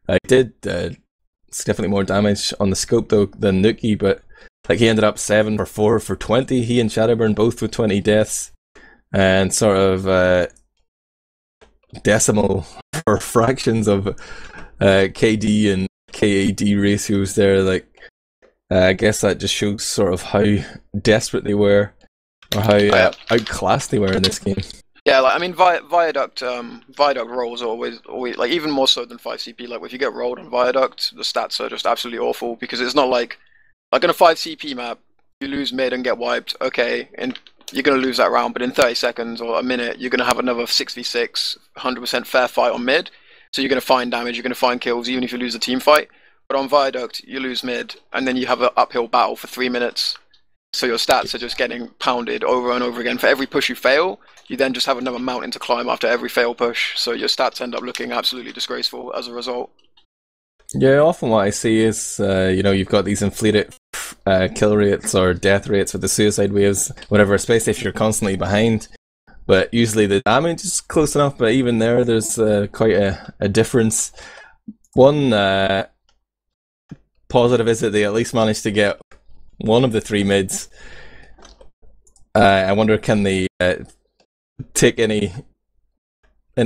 I did definitely more damage on the scope though than Nuki, but like he ended up 7 for 4 for 20. He and Shadowburn both with 20 deaths, and sort of decimal or fractions of KD and KAD ratios there. Like I guess that just shows sort of how desperate they were, or how outclassed they were in this game. Yeah, like I mean, Viaduct rolls are always like even more so than 5CP. Like if you get rolled on Viaduct, the stats are just absolutely awful, because it's not like in a 5CP map, you lose mid and get wiped. Okay, and you're gonna lose that round, but in 30 seconds or a minute, you're gonna have another 6v6, 100% fair fight on mid. So you're going to find damage, you're going to find kills, even if you lose a team fight. But on Viaduct, you lose mid, and then you have an uphill battle for 3 minutes. So your stats are just getting pounded over and over again. For every push you fail, you then just have another mountain to climb after every fail push. So your stats end up looking absolutely disgraceful as a result. Yeah, often what I see is, you know, you've got these inflated kill rates or death rates with the suicide waves, whatever, especially if you're constantly behind. But usually the damage is close enough, but even there's quite a difference. One positive is that they at least managed to get one of the 3 mids. I wonder, can they take any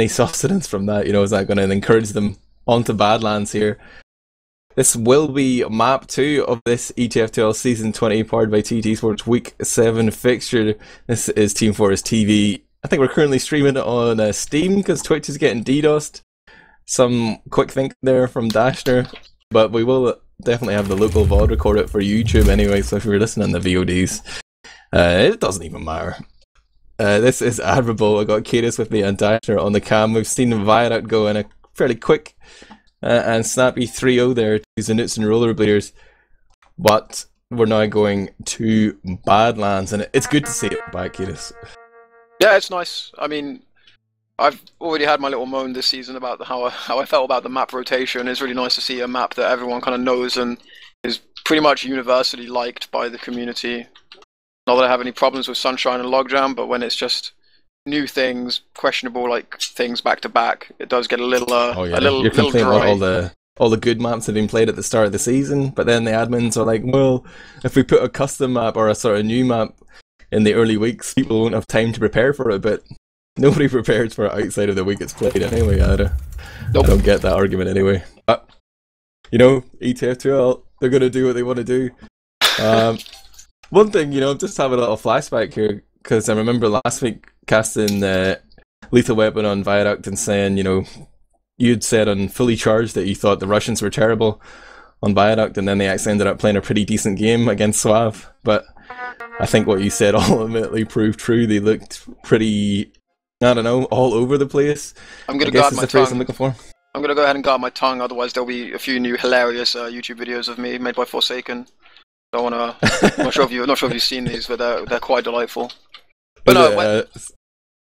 sustenance from that? You know, is that going to encourage them onto Badlands here? This will be map 2 of this ETF2L Season 20, powered by TT Sports Week 7 fixture. This is teamfortress.tv. I think we're currently streaming it on Steam because Twitch is getting DDoSed. Some quick think there from Dashner, but we will definitely have the local VOD record it for YouTube anyway, so if you're listening to VODs, it doesn't even matter. This is Admirable. I got kaidus with me and Dashner on the cam. We've seen Viaduct go in a fairly quick and snappy 3-0 there to the Knutsson Rollerbladers, but we're now going to Badlands, and it's good to see it back, kaidus. Yeah, it's nice. I mean, I've already had my little moan this season about how I felt about the map rotation. It's really nice to see a map that everyone kind of knows and is pretty much universally liked by the community. Not that I have any problems with Sunshine and Logjam, but when it's just new things, questionable like things back to back, it does get a little You're complaining about all the all the good maps have been played at the start of the season, but then the admins are like, well, if we put a custom map or a sort of new map in the early weeks, people won't have time to prepare for it, but nobody prepares for it outside of the week it's played anyway. I don't get that argument anyway. But, you know, ETF2L, they're going to do what they want to do. One thing, you know, I'm just having a little flashback here, because I remember last week casting Lethal Weapon on Viaduct and saying, you know, you'd said on Fully Charged that you thought the Russians were terrible on Viaduct, and then they actually ended up playing a pretty decent game against Suave. But I think what you said ultimately proved true. They looked pretty, I don't know, all over the place. I'm going to guard my tongue. I'm looking for. I'm going to go ahead and guard my tongue, otherwise there'll be a few new hilarious YouTube videos of me made by Forsaken. I'm not sure if you've seen these, but they're quite delightful. But no,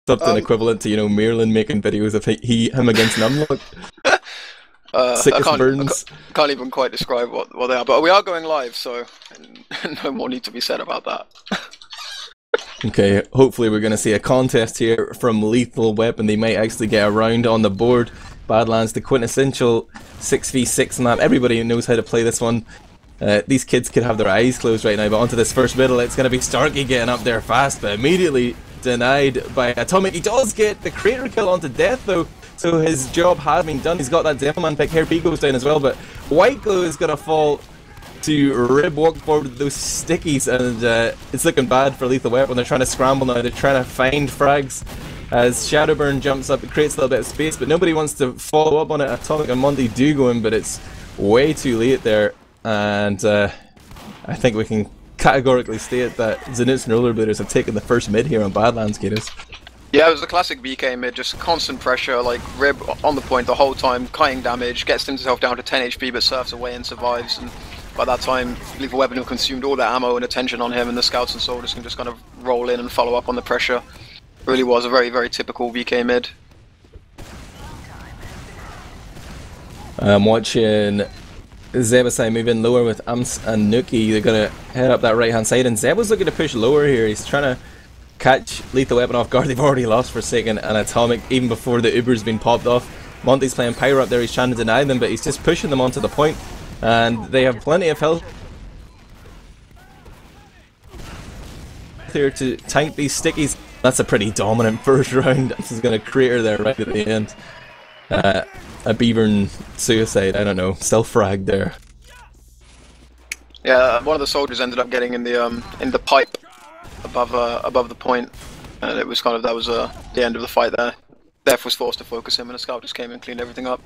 something equivalent to, you know, Merlin making videos of him against Numlock. Burns. I can't even quite describe what they are, but we are going live, so no more need to be said about that. Okay, hopefully we're going to see a contest here from Lethal Weapon. They might actually get a round on the board. Badlands, the quintessential 6v6 map. Everybody knows how to play this one. These kids could have their eyes closed right now, but onto this first middle, it's going to be Starkey getting up there fast, but immediately denied by Atomic. He does get the crater kill onto Death though, so his job has been done. He's got that Devilman pick. Here B goes down as well, but White Glow is going to fall to Rib, walk forward with those stickies, and it's looking bad for Lethal Weapon. They're trying to scramble now, they're trying to find frags as Shadowburn jumps up. It creates a little bit of space, but nobody wants to follow up on it. Atomic and Monty do go in, but it's way too late there. And I think we can categorically state that Knutsson and Rollerbladers have taken the first mid here on Badlands, kaidus. Yeah, it was the classic BK mid, just constant pressure, like Rib on the point the whole time, kiting damage, gets himself down to 10 HP but surfs away and survives, and by that time Lethal Weapon have consumed all their ammo and attention on him, and the scouts and soldiers can just kind of roll in and follow up on the pressure. It really was a very, very typical BK mid. I'm watching Zebbosai move in lower with Amps and Nuki. They're going to head up that right hand side, and Zeb was looking to push lower here. He's trying to catch Lethal Weapon off guard. They've already lost Forsaken and Atomic even before the Uber's been popped off. Monty's playing Pyro up there. He's trying to deny them, but he's just pushing them onto the point, and they have plenty of health here to tank these stickies. That's a pretty dominant first round. This is going to crater there right at the end. A Beavern suicide, I don't know, stealth frag there. Yeah, one of the soldiers ended up getting in the pipe above the point, and it was kind of, that was the end of the fight there. Death was forced to focus him, and a scout just came and cleaned everything up.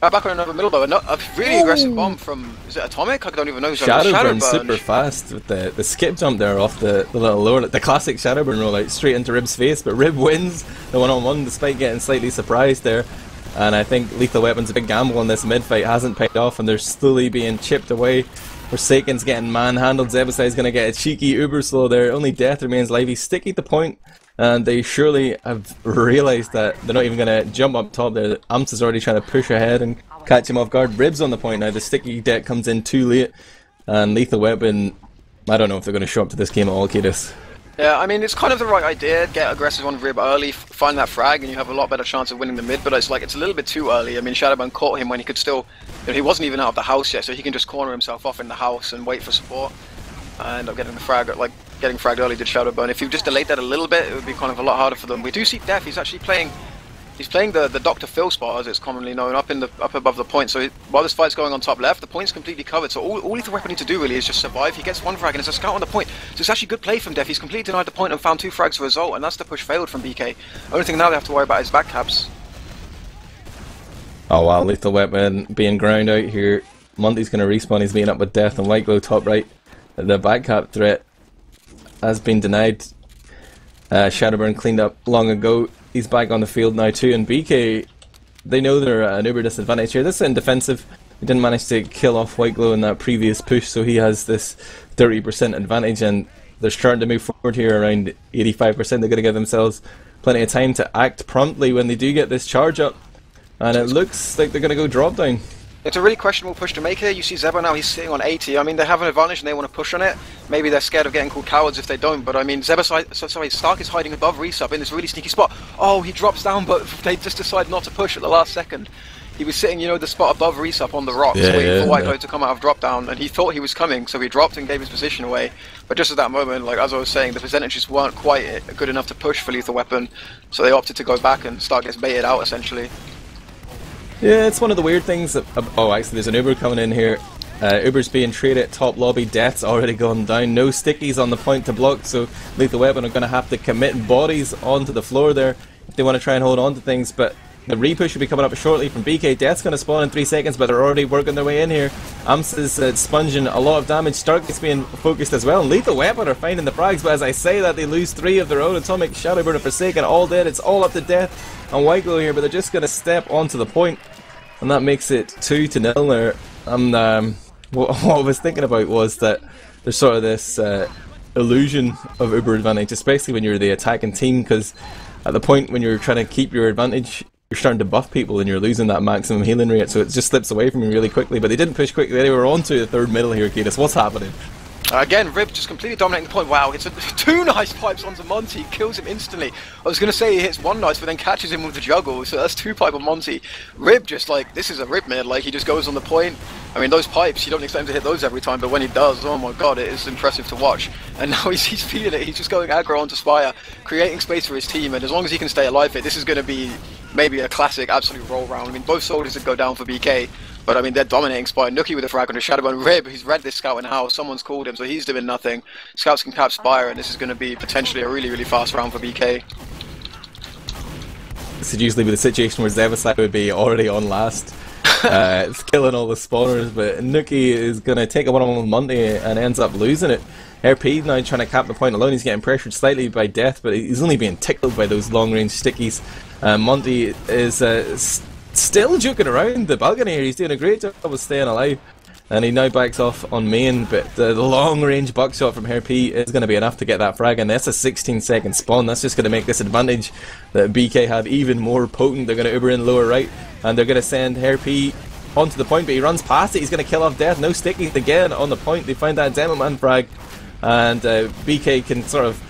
Back on another middle though, a really aggressive bomb from, is it Atomic? I don't even know. Shadowburn super fast with the skip jump there off the little lower, the classic Shadowburn rollout straight into Rib's face, but Rib wins the one-on-one despite getting slightly surprised there. And I think Lethal Weapon's big gamble in this mid-fight hasn't paid off, and they're slowly being chipped away. Forsaken's getting manhandled. Zebbosai's going to get a cheeky uber slow there. Only Death remains live. He's sticky at the point, and they surely have realised that they're not even going to jump up top there. Amps is already trying to push ahead and catch him off guard. Rib's on the point now. The sticky deck comes in too late, and Lethal Weapon, I don't know if they're going to show up to this game at all, kaidus. Yeah, I mean, it's kind of the right idea. Get aggressive on Rib early, find that frag, and you have a lot better chance of winning the mid, but it's like, it's a little bit too early. I mean, Shadowburn caught him when he could still, you know, he wasn't even out of the house yet, so he can just corner himself off in the house and wait for support. And end up getting the frag, like, getting fragged early did Shadowburn. If you just delayed that a little bit, it would be kind of a lot harder for them. We do see Death, he's actually playing, the Dr. Phil spot, as it's commonly known, up above the point. So while this fight's going on top left, the point's completely covered. So all Lethal Weapon need to do really is just survive. He gets one frag and there's a scout on the point. So it's actually good play from Death. He's completely denied the point and found 2 frags as a result, and that's the push failed from BK. Only thing now they have to worry about is back caps. Oh wow, Lethal Weapon being ground out here. Monty's going to respawn. He's meeting up with Death and White Glow top right. The back cap threat has been denied. Shadowburn cleaned up long ago. He's back on the field now too, and BK, they know they're at an uber disadvantage here. This is in defensive. He didn't manage to kill off White Glow in that previous push, so he has this 30% advantage, and they're starting to move forward here around 85%. They're going to give themselves plenty of time to act promptly when they do get this charge up, and it looks like they're going to go drop down. It's a really questionable push to make here. You see Zebo now, he's sitting on 80. I mean, they have an advantage and they want to push on it. Maybe they're scared of getting called cowards if they don't, but I mean, Stark is hiding above Resub in this really sneaky spot. Oh, he drops down, but they just decide not to push at the last second. He was sitting, you know, the spot above Resub on the rocks, waiting for White Glow to come out of drop down, and he thought he was coming, so he dropped and gave his position away. But just at that moment, like as I was saying, the percentages weren't quite good enough to push for Lethal Weapon, so they opted to go back and Stark gets baited out essentially. Yeah, it's one of the weird things that... oh, actually, there's an Uber coming in here. Uber's being traded at top lobby. Death's already gone down. No stickies on the point to block, so Lethal Weapon are going to have to commit bodies onto the floor there if they want to try and hold on to things. But the repush will be coming up shortly from BK. Death's going to spawn in 3 seconds, but they're already working their way in here. Amps is sponging a lot of damage. Stark is being focused as well. And Lethal Weapon are finding the frags, but as I say that, they lose 3 of their own. Atomic, Shadowburn, and Forsaken all dead. It's all up to Death and White Glow here, but they're just going to step onto the point. And that makes it 2-0 there. And what I was thinking about was that there's sort of this illusion of Uber advantage, especially when you're the attacking team, because at the point when you're trying to keep your advantage, you're starting to buff people and you're losing that maximum healing rate, so it just slips away from you really quickly. But they didn't push quickly, they were on to the third middle here, kaidus. What's happening? Again, Rib just completely dominating the point. Wow, it's 2 nice pipes onto Monty, kills him instantly. I was going to say he hits 1 nice, but then catches him with the juggle, so that's 2 pipe on Monty. Rib just like, this is a Rib man, like he just goes on the point. I mean, those pipes, you don't expect him to hit those every time, but when he does, oh my god, it is impressive to watch. And now he's feeling it, he's just going aggro onto Spire, creating space for his team, and as long as he can stay alive here, this is going to be maybe a classic absolute roll round. I mean, both soldiers that go down for BK, but I mean, they're dominating Spire. Nookie with a frag on the Shadowburn. Rib, he's read this scout in house, someone's called him, so he's doing nothing. Scouts can cap Spire, and this is going to be potentially a really, really fast round for BK. This would usually be the situation where Zebbosai would be already on last. It's killing all the spawners, but Nookie is going to take a one-on-one with Monty and ends up losing it. RP now trying to cap the point alone. He's getting pressured slightly by Death, but he's only being tickled by those long-range stickies. Monty is still joking around the balcony here. He's doing a great job of staying alive, and he now backs off on main, but the long-range buckshot from RP is going to be enough to get that frag, and that's a 16-second spawn. That's just going to make this advantage that BK have even more potent. They're going to Uber in lower right, and they're going to send RP onto the point, but he runs past it. He's going to kill off Death. No stickies again on the point. They find that Demoman frag, and BK can sort of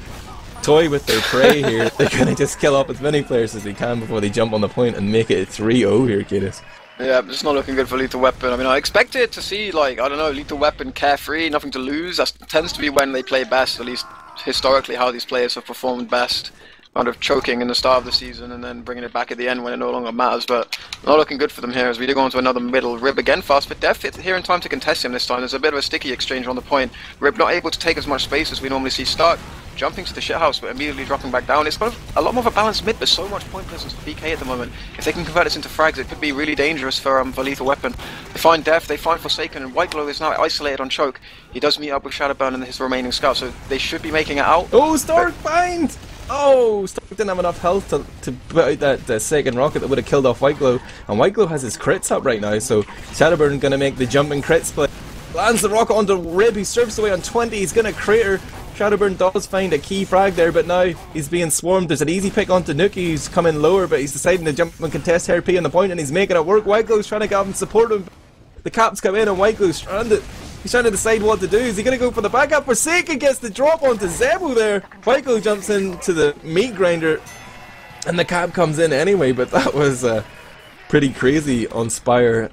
toy with their prey here. They're going to just kill off as many players as they can before they jump on the point and make it 3-0 here, kaidus. Yeah, but it's not looking good for Lethal Weapon. I mean, I expected to see, like, I don't know, Lethal Weapon carefree, nothing to lose. That tends to be when they play best, at least historically how these players have performed best. Kind of choking in the start of the season and then bringing it back at the end when it no longer matters, but not looking good for them here as we do go on to another middle. Rib again fast, but Death here in time to contest him this time. There's a bit of a sticky exchange on the point. Rib not able to take as much space as we normally see. Stark jumping to the shithouse but immediately dropping back down. It's kind of a lot more of a balanced mid, but so much point presence for BK at the moment. If they can convert this into frags, it could be really dangerous for Lethal Weapon. They find Death, they find Forsaken, and White Glow is now isolated on Choke. He does meet up with Shadowburn and his remaining scouts, so they should be making it out. Oh, Stark bind! Oh, Stark didn't have enough health to put out that second rocket that would have killed off White Glow. And White Glow has his crits up right now, so Shadowburn going to make the jumping crit split. Lands the rocket onto Rib, he surfs away on 20, he's going to crater. Shadowburn does find a key frag there, but now he's being swarmed. There's an easy pick onto Nookie, who's coming lower, but he's deciding to jump and contest RP on the point, and he's making it work. White Glow's trying to get up and support him. The caps come in, and White Glow's stranded. He's trying to decide what to do. Is he going to go for the backup? Forsaken gets the drop onto Zebo there. White Glow jumps into the meat grinder, and the cap comes in anyway, but that was pretty crazy on Spire.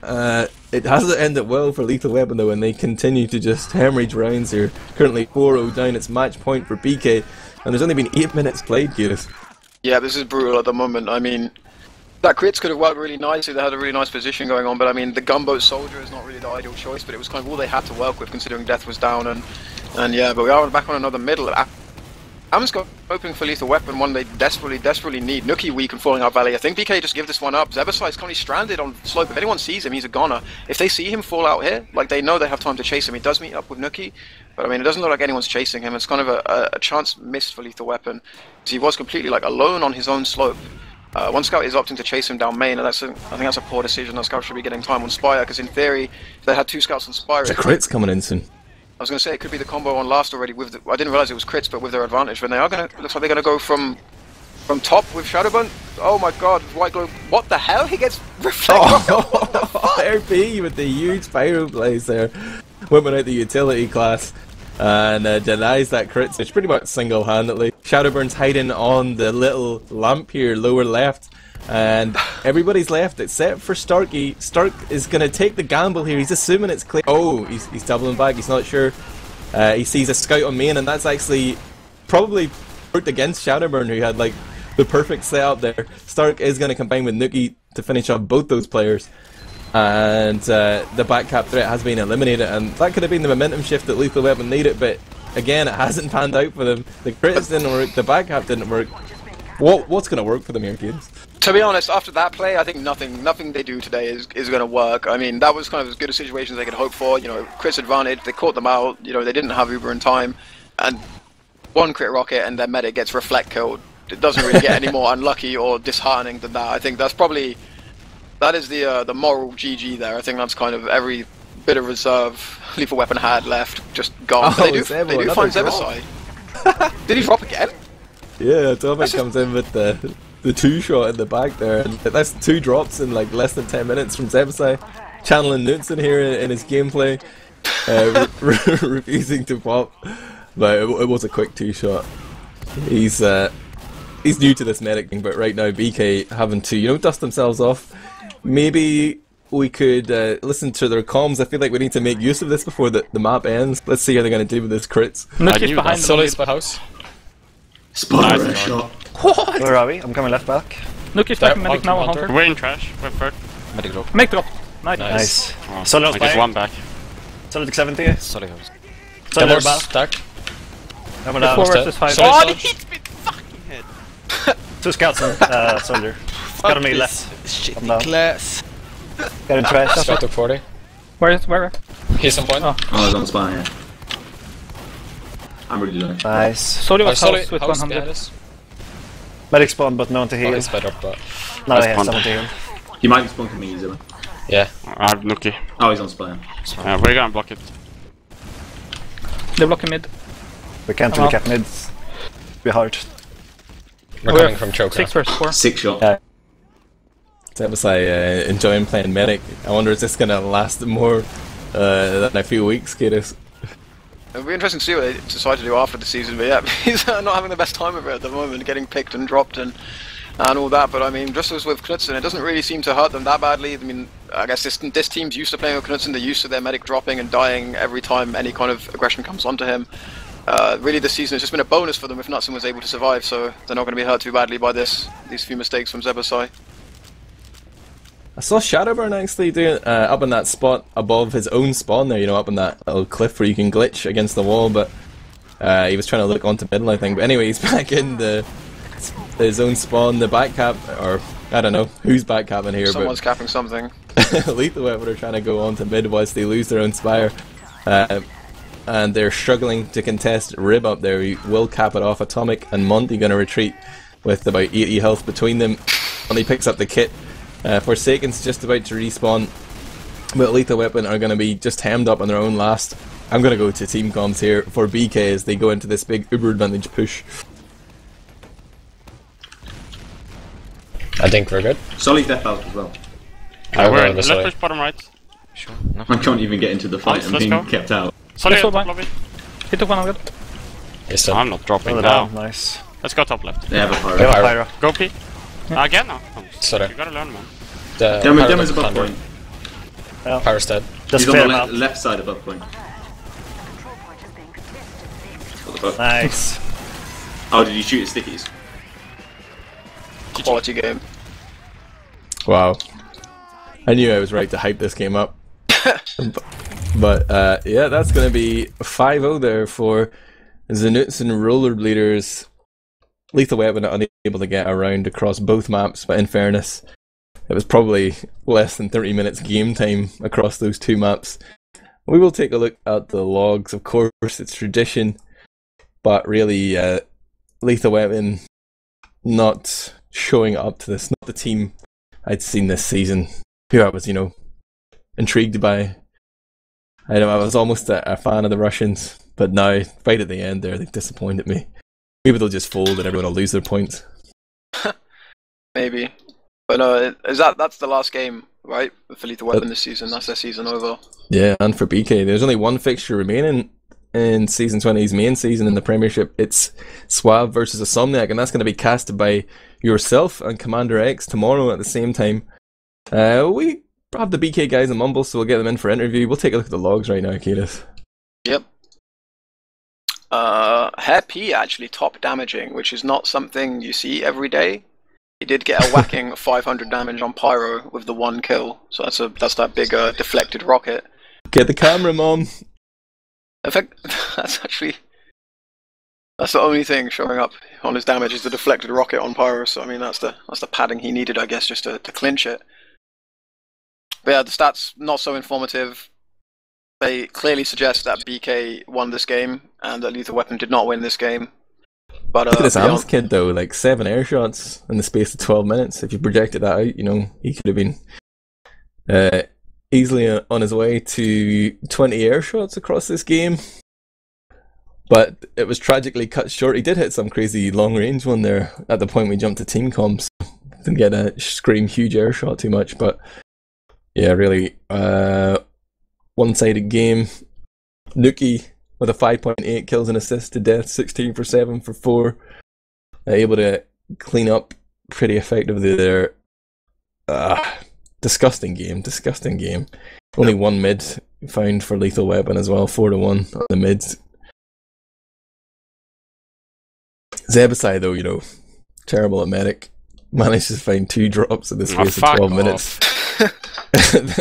It hasn't ended well for Lethal Weapon though, and they continue to just hemorrhage rounds here. Currently 4-0 down, it's match point for BK, and there's only been 8 minutes played, kaidus. Yeah, this is brutal at the moment. I mean, that crits could have worked really nicely, they had a really nice position going on, but I mean, the gunboat soldier is not really the ideal choice, but it was kind of all they had to work with considering Death was down, and yeah, but we are back on another middle. I'm just hoping for Lethal Weapon, one they desperately need. Nookie weak and falling out valley. I think BK just give this one up. Zebbosai is currently stranded on slope. If anyone sees him, he's a goner. If they see him fall out here, like they know they have time to chase him. He does meet up with Nookie, but I mean, it doesn't look like anyone's chasing him. It's kind of a chance missed for Lethal Weapon. He was completely like alone on his own slope. One scout is opting to chase him down main, and I think that's a poor decision. That scout should be getting time on Spire, because in theory, if they had 2 scouts on Spire... The crit's coming in soon. I was going to say it could be the combo on last already. With I didn't realize it was crits, but with their advantage, when they are going to, looks like they're going to go from From top with Shadowburn. Oh my god, White Glow. What the hell? He gets reflect. RP with the huge pyro blaze there. Whipping out the utility class and denies that crit switch pretty much single-handedly. Shadowburn's hiding on the little lamp here, lower left. And everybody's left except for Starkey. Stark is going to take the gamble here. He's assuming it's clear. Oh, he's doubling back. He's not sure. He sees a scout on main, and that's actually probably worked against Shadowburn, who had like the perfect setup there. Stark is going to combine with Nuki to finish off both those players. And the back cap threat has been eliminated, and that could have been the momentum shift that Lethal Weapon needed, but again, it hasn't panned out for them. The crits didn't work, the back cap didn't work. What's going to work for them here, kids? To be honest, after that play, I think nothing they do today is going to work. I mean, that was kind of as good a situation as they could hope for. You know, Chris advantage, they caught them out. You know, they didn't have Uber in time, and one crit rocket and their medic gets reflect killed. It doesn't really get any more unlucky or disheartening than that. I think that is the moral GG there. I think that's kind of every bit of reserve Lethal Weapon had left just gone. Oh, They do find Zebbosai. Did he drop again? Yeah, Atomic comes in with the two shot in the back there, and that's 2 drops in like less than 10 minutes from Zebbosai. Channeling Knutsson here in his gameplay, refusing to pop, but it was a quick 2 shot. He's new to this medic thing, but right now BK having to dust themselves off. Maybe we could listen to their comms. I feel like we need to make use of this before the map ends. Let's see how they're going to do with this crits. Nuki's behind them. Solo spot house. Spot nice shot. What? Where are we? I'm coming left back. Nuki's back in medic now on Hunter. We're in trash. We're third. Medic drop. Make drop. Nice. Nice. Oh, Solo I guess one back. Solo took 70. Sorry, house. Solo Demos back. stack. Coming down. 4 versus 5. Sorry, Oh, sorry. he hit me in the fucking head. 2 scouts on Soldier. Got on me left. Come down. Class. Got in trash. Shot took 40. Where? He's on point. Oh. Oh, he's on spawn here. I'm really low. Nice. Solo was Sorry, house with house 100. behind us. Medic spawn, but no one to Oh, heal. he's better up, but... Now Nice I have spawn. someone to heal. He might be spunking me, Zilla. Yeah. I have Nuki. Oh, he's on spawn. We're gonna block it. They're blocking mid. We can't Oh. really cap mid. Be hard. We're coming from choker. 6 versus 4. 6 shot. Yeah. Zebbosai enjoying playing medic. I wonder is this going to last more than a few weeks, Kaidus? It'll be interesting to see what they decide to do after the season, but yeah, he's not having the best time of it at the moment, getting picked and dropped and all that, but I mean, just as with Knutsson, it doesn't really seem to hurt them that badly. I mean, I guess this team's used to playing with Knutsson, they're used to their medic dropping and dying every time any kind of aggression comes onto him. Really this season has just been a bonus for them if Knutsson was able to survive, so they're not going to be hurt too badly by these few mistakes from Zebbosai. I saw Shadowburn actually doing up in that spot above his own spawn there, up on that little cliff where you can glitch against the wall, but he was trying to look onto middle, I think. But anyway, he's back in his own spawn, the back cap, or I don't know who's back capping here. Someone's capping something. Lethal Weapon are trying to go on to mid whilst they lose their own Spire. And they're struggling to contest Rib up there. We will cap it off. Atomic and Monty going to retreat with about 80 health between them. And he picks up the kit. Forsaken's just about to respawn, but Lethal Weapon are going to be just hemmed up on their own last. I'm going to go to team comms here for BK as they go into this big Uber advantage push. I think we're good. Solid death out as well. We're in. Let's push bottom right. Sure. No. I can't even get into the fight. I'm Let's being go. kept out. Sorry, Let's go top back. lobby. He took 100. He's still. I'm not dropping Further now. down. Nice. Let's go top left. They have a pyro. Go Pyro. Pyro. Go P. Again? No. Sorry. You gotta learn, man. The Demo's above point. Pyro's dead. Just He's on clear the him out. left side above point. What the fuck? Nice. Oh, did you shoot his stickies? Quality game. Wow. I knew I was right to hype this game up. But yeah, that's going to be 5-0 there for Knutsson Rollerbladers. Lethal Weapon unable to get around across both maps, but in fairness, it was probably less than 30 minutes game time across those 2 maps. We will take a look at the logs, of course, it's tradition, but really Lethal Weapon not showing up to this, not the team I'd seen this season, who I was, intrigued by. I know I was almost a fan of the Russians, but now, right at the end there, they've disappointed me. Maybe they'll just fold and everyone will lose their points. Maybe. But no, that's the last game, right? For Lethal Weapon this season. That's their season over. Yeah, and for BK, there's only one fixture remaining in Season 20's main season in the Premiership. It's Suave versus Insomniac, and that's going to be casted by yourself and Commander X tomorrow at the same time. We have the BK guys in Mumble, so we'll get them in for interview. We'll take a look at the logs right now, Kaidus. Yep. Hair P actually top damaging, which is not something you see every day. He did get a whacking 500 damage on Pyro with the 1 kill, so that's that big deflected rocket. Get the camera, Mom! In fact, that's the only thing showing up on his damage is the deflected rocket on Pyro, so I mean that's the padding he needed, I guess, just to clinch it. But yeah, the stats not so informative. They clearly suggest that BK won this game and that Lethal Weapon did not win this game. But look at this Amos kid though, like 7 air shots in the space of 12 minutes. If you projected that out, you know, he could have been easily on his way to 20 air shots across this game. But it was tragically cut short. He did hit some crazy long range one there at the point we jumped to team comps. Didn't get a scream huge air shot too much, but yeah, really one-sided game. Nuki with a 5.8 kills and assists to death, 16 for 7 for 4. Able to clean up pretty effectively there. Disgusting game. Only 1 mid found for Lethal Weapon as well, 4-1 on the mids. Zebbosai though, you know, terrible at medic. Managed to find 2 drops in the space of 12 minutes.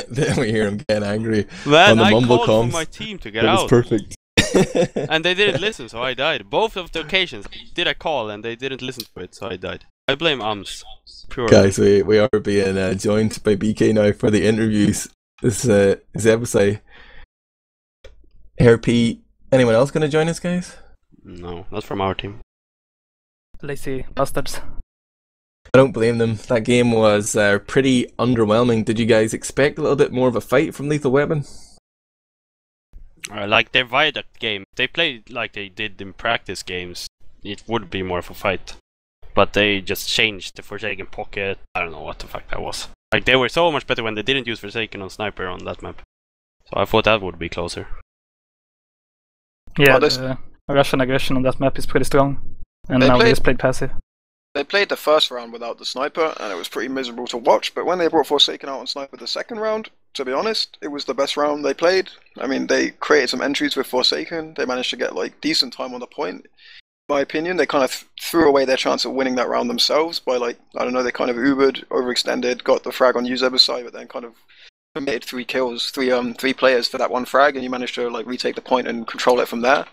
Then we hear him getting angry on the mumble comms. I called for my team to get out. It was perfect. And they didn't listen, so I died. Both of the occasions did I call and they didn't listen to it, so I died. I blame Ams. Purely. Guys, we are being joined by BK now for the interviews. This is Zebbosai. P. Anyone else going to join us, guys? No, not from our team. Lazy bastards. I don't blame them. That game was pretty underwhelming. Did you guys expect a little bit more of a fight from Lethal Weapon? Like their Viaduct game, they played like they did in practice games. It would be more of a fight. But they just changed the Forsaken pocket. I don't know what the fuck that was. Like they were so much better when they didn't use Forsaken on Sniper on that map. So I thought that would be closer. Yeah, the Russian aggression on that map is pretty strong. And now they just played passive. They played the first round without the Sniper, and it was pretty miserable to watch, but when they brought Forsaken out on Sniper the second round, to be honest, it was the best round they played. I mean, they created some entries with Forsaken, they managed to get like decent time on the point. In my opinion, they kind of threw away their chance of winning that round themselves by like, I don't know, they kind of Ubered, overextended, got the frag on Zebbosai, but then kind of committed 3 kills, three players for that 1 frag, and you managed to like retake the point and control it from there.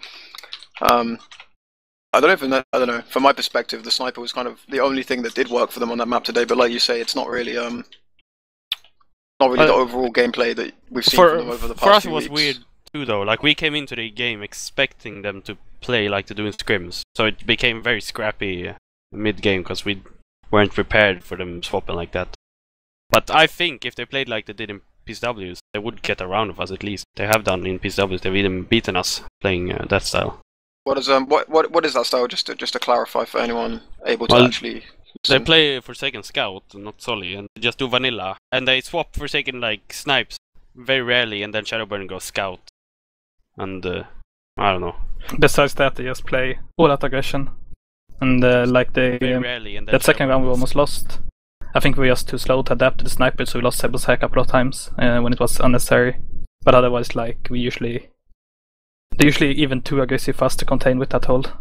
I don't know. From my perspective, the Sniper was kind of the only thing that did work for them on that map today. But like you say, it's not really the overall gameplay that we've seen from them over the past few weeks. For us, it was weird too, though. Like we came into the game expecting them to play like they do in scrims, so it became very scrappy mid-game because we weren't prepared for them swapping like that. But I think if they played like they did in PCWs, they would get a round of us at least. They have done in PCWs. They've even beaten us playing that style. What is that style? Just to clarify for anyone able to actually. They play Forsaken Scout, not Solly, and they just do vanilla, and they swap Forsaken like snipes very rarely, and then Shadowburn goes Scout, and I don't know. Besides that, they just play all out aggression, and like they very rarely, and then that second round we almost lost. I think we were just too slow to adapt to the sniper, so we lost Zebbosai a couple of times when it was unnecessary. But otherwise, like they're usually even too aggressive for us to contain with that hold.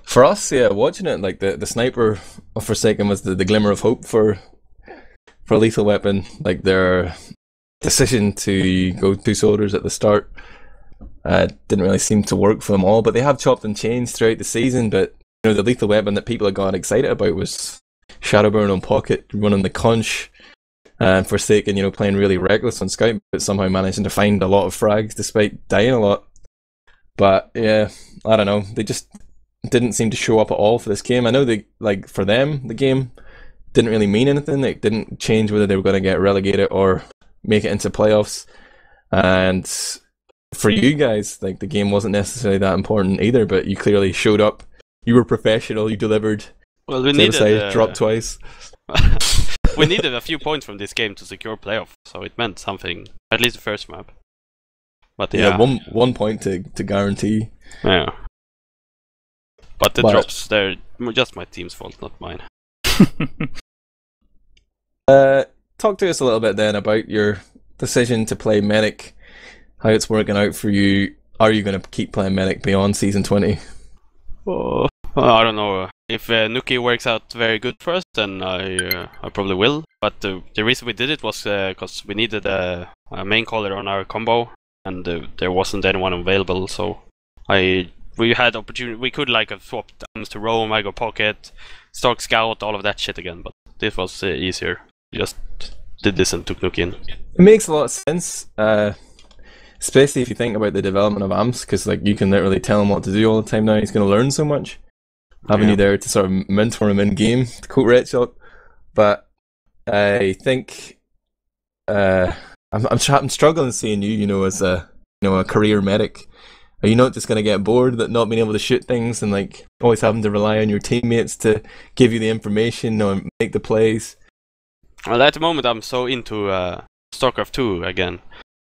For us, yeah, watching it, like the sniper of Forsaken was the glimmer of hope for Lethal Weapon. Like their decision to go 2 soldiers at the start didn't really seem to work for them all. But they have chopped and changed throughout the season. But you know, the Lethal Weapon that people had got excited about was Shadowburn on Pocket, running the conch, and Forsaken, you know, playing really reckless on Scout, but somehow managing to find a lot of frags despite dying a lot. But yeah, I don't know. They just didn't seem to show up at all for this game. I know for them, the game didn't really mean anything. It didn't change whether they were going to get relegated or make it into playoffs. And for you guys, like the game wasn't necessarily that important either, but you clearly showed up. You were professional, you delivered, Well, we Zebbosai dropped twice. We needed a few points from this game to secure playoff, so it meant something. At least the first map. But yeah, 1 point to guarantee. Yeah. But the drops, they're just my team's fault, not mine. Talk to us a little bit then about your decision to play Medic, how it's working out for you. Are you going to keep playing Medic beyond Season 20? Oh, I don't know. If Nuki works out very good for us, then I probably will. But the reason we did it was because we needed a main caller on our combo, and there wasn't anyone available. So we had opportunity. We could like have swapped arms to roam, I go pocket, stock scout, all of that shit again. But this was easier. We just did this and took Nuki in. It makes a lot of sense, especially if you think about the development of Amps, because like you can literally tell him what to do all the time now. He's going to learn so much. Having you there to sort of mentor him in game, to quote Red Shock. But I think I'm struggling seeing you, as a career medic. Are you not just going to get bored that not being able to shoot things and like always having to rely on your teammates to give you the information or make the plays? Well, at the moment I'm so into StarCraft 2 again.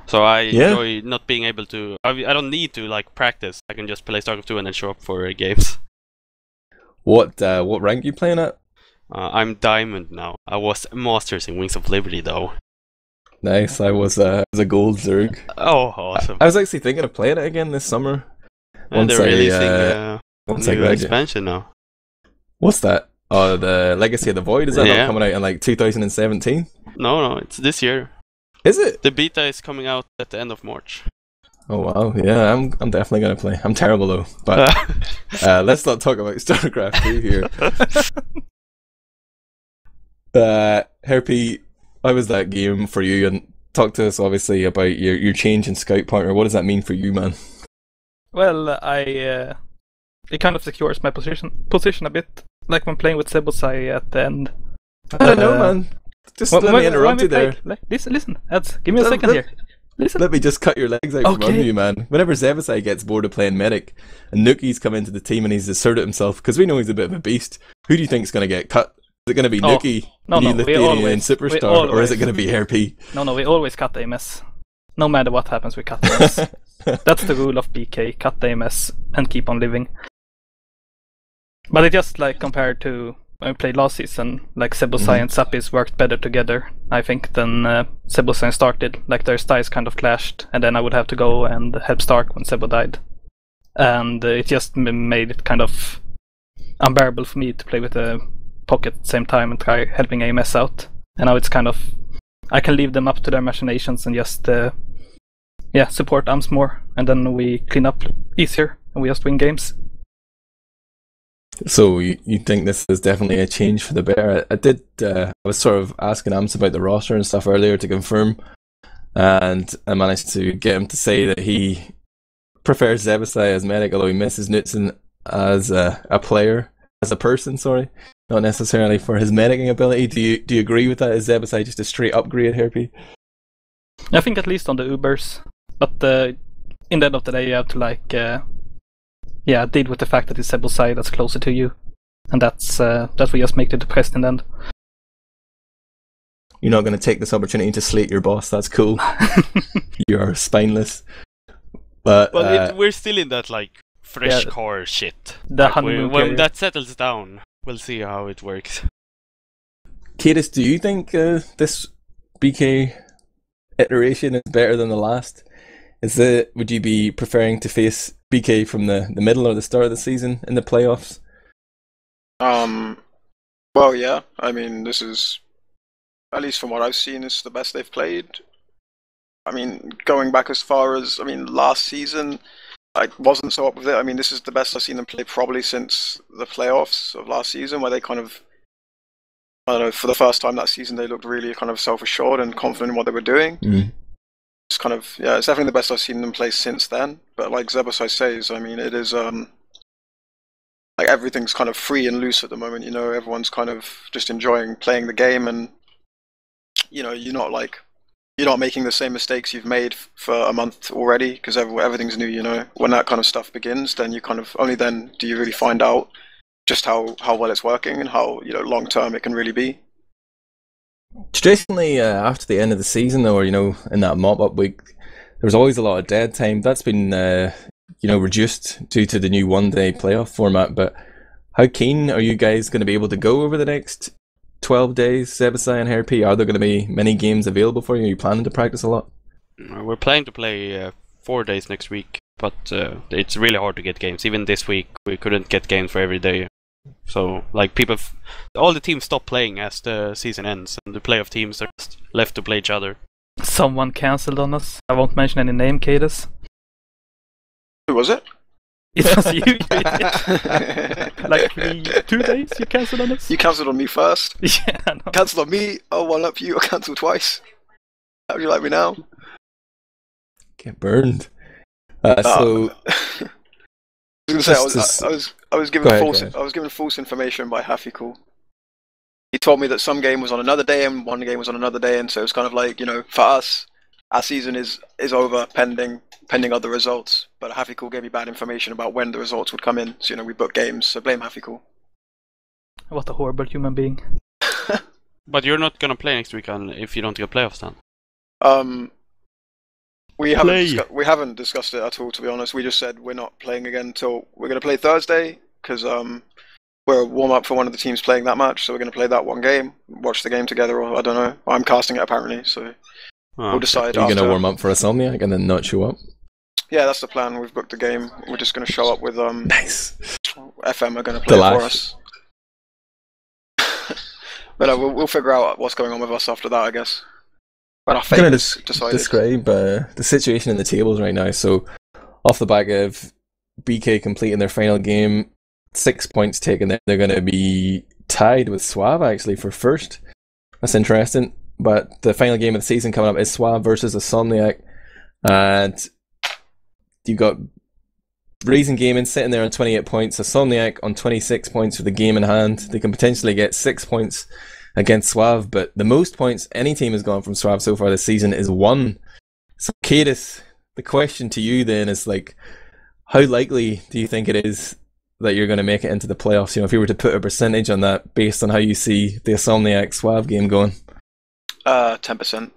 So I enjoy not being able to. I don't need to like practice. I can just play StarCraft 2 and then show up for games. What rank are you playing at? I'm Diamond now. I was Masters in Wings of Liberty though. Nice. I was a gold Zerg. Oh, awesome! I was actually thinking of playing it again this summer. They're releasing new expansion now. What's that? Oh, the Legacy of the Void. Is that not coming out in like 2017? No, it's this year. Is it? The beta is coming out at the end of March. Oh wow, yeah, I'm definitely gonna play. I'm terrible though, but let's not talk about StarCraft 2 here. Herpy, how was that game for you? And talk to us obviously about your change in scout partner. What does that mean for you, man? Well, it kind of secures my position a bit, like when playing with Zebbosai at the end. I don't know, man. Just let me interrupt you there. Listen, Ads, give me a second here. Listen. Let me just cut your legs out from under you, man. Whenever Zebbosai gets bored of playing Medic and Nuki's come into the team and he's asserted himself, because we know he's a bit of a beast, who do you think is going to get cut? Is it going to be Nuki, Lithuanian Superstar, or is it going to be Herpy? No, we always cut AMS. No matter what happens, we cut AMS. That's the rule of BK, cut the AMS and keep on living. But it just like compared to when we played last season, like Zebbosai and Zappis worked better together, I think, than Zebbosai started. Like their styles kind of clashed, and then I would have to go and help Stark when Zebo died. And it just made it kind of unbearable for me to play with a pocket at the same time and try helping AMS out. And now it's kind of, I can leave them up to their machinations and just support AMS more, and then we clean up easier and we just win games. So you think this is definitely a change for the better? I was sort of asking Amps about the roster and stuff earlier to confirm, and I managed to get him to say that he prefers Zebbosai as medic, although he misses Knutsson as a player, as a person, sorry, not necessarily for his medicing ability. Do you agree with that? Is Zebbosai just a straight upgrade, Herpy? I think at least on the Ubers, but in the end of the day you have to like deal with the fact that it's Zebbosai that's closer to you, and that's we just make it depressed in the end. You're not going to take this opportunity to slate your boss. That's cool. You are spineless. But we're still in that like fresh car shit. When that settles down, we'll see how it works. Kaidus, do you think this BK iteration is better than the last? Would you be preferring to face BK from the middle or the start of the season in the playoffs? Well, yeah. I mean, this is, at least from what I've seen, is the best they've played. I mean, going back as far as, last season, I wasn't so up with it. I mean, this is the best I've seen them play probably since the playoffs of last season, where they kind of, I don't know, for the first time that season, they looked really kind of self-assured and confident in what they were doing. It's kind of, it's definitely the best I've seen them play since then. But like Zebbosai says, I mean, it is, like everything's kind of free and loose at the moment, everyone's kind of just enjoying playing the game, and, you're not making the same mistakes you've made for a month already, because everything's new, When that kind of stuff begins, then you kind of, only then do you really find out just how well it's working and how long term it can really be. Traditionally, after the end of the season, or in that mop-up week, there was always a lot of dead time. That's been reduced due to the new one-day playoff format. But how keen are you guys going to be able to go over the next 12 days, Zebbosai and Herpy? Are there going to be many games available for you? Are you planning to practice a lot? We're planning to play 4 days next week, but it's really hard to get games. Even this week, we couldn't get games for every day. So, like, all the teams stop playing as the season ends, and the playoff teams are just left to play each other. Someone cancelled on us. I won't mention any name, kaidus. Who was it? It was you. Like 2 days you cancelled on us? You cancelled on me first. Yeah, I know. Cancelled on me, I'll one up you, or cancel twice. How would you like me now? Get burned. So I was gonna say I was given false information by Hafikul. He told me that some game was on another day and one game was on another day, and so it's kind of like, for us, our season is over pending other results. But Hafikul gave me bad information about when the results would come in, so we booked games. So blame Hafikul. What a horrible human being. But you're not gonna play next week if you don't get playoffs then. We haven't discussed it at all, to be honest. We just said we're not playing again until we're going to play Thursday, because we're a warm-up for one of the teams playing that match, so we're going to play that one game, watch the game together, or I don't know. I'm casting it apparently, so we'll decide. Are you going to warm up for Insomniac and then not show up? Yeah, that's the plan. We've booked the game. We're just going to show up with Nice. FM are going to play it for us. But we'll figure out what's going on with us after that, I guess. I'm going to describe the situation in the tables right now. So, off the back of BK completing their final game, 6 points taken, they're going to be tied with Suave actually for first. That's interesting. But the final game of the season coming up is Suave versus Insomniac, and you've got Raising Gaming sitting there on 28 points, Insomniac on 26 points with the game in hand. They can potentially get 6 points against Suave, but the most points any team has gone from Suave so far this season is 1. So, kaidus, the question to you then is, like, how likely do you think it is that you're going to make it into the playoffs? If you were to put a percentage on that based on how you see the Insomniac Suave game going. 10%.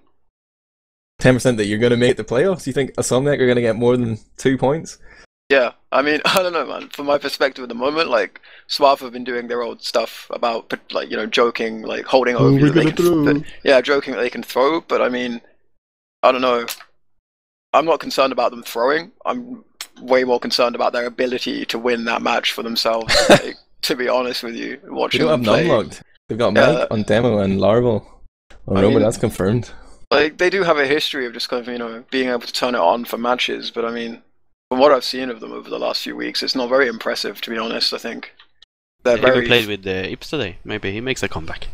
10% that you're going to make the playoffs? You think Insomniac are going to get more than 2 points? Yeah, I mean, I don't know, man. From my perspective at the moment, like, Suave have been doing their old stuff about, like, joking, like, holding over you that they can joking that they can throw, but I mean, I don't know. I'm not concerned about them throwing. I'm way more concerned about their ability to win that match for themselves, like, to be honest with you. Watching they don't have non-logged. They've got Mike on demo and Larval on Rover, that's confirmed. Like, they do have a history of just kind of, being able to turn it on for matches, but I mean, from what I've seen of them over the last few weeks, it's not very impressive, to be honest. I think they're very. He played with Ips today. Maybe he makes a comeback.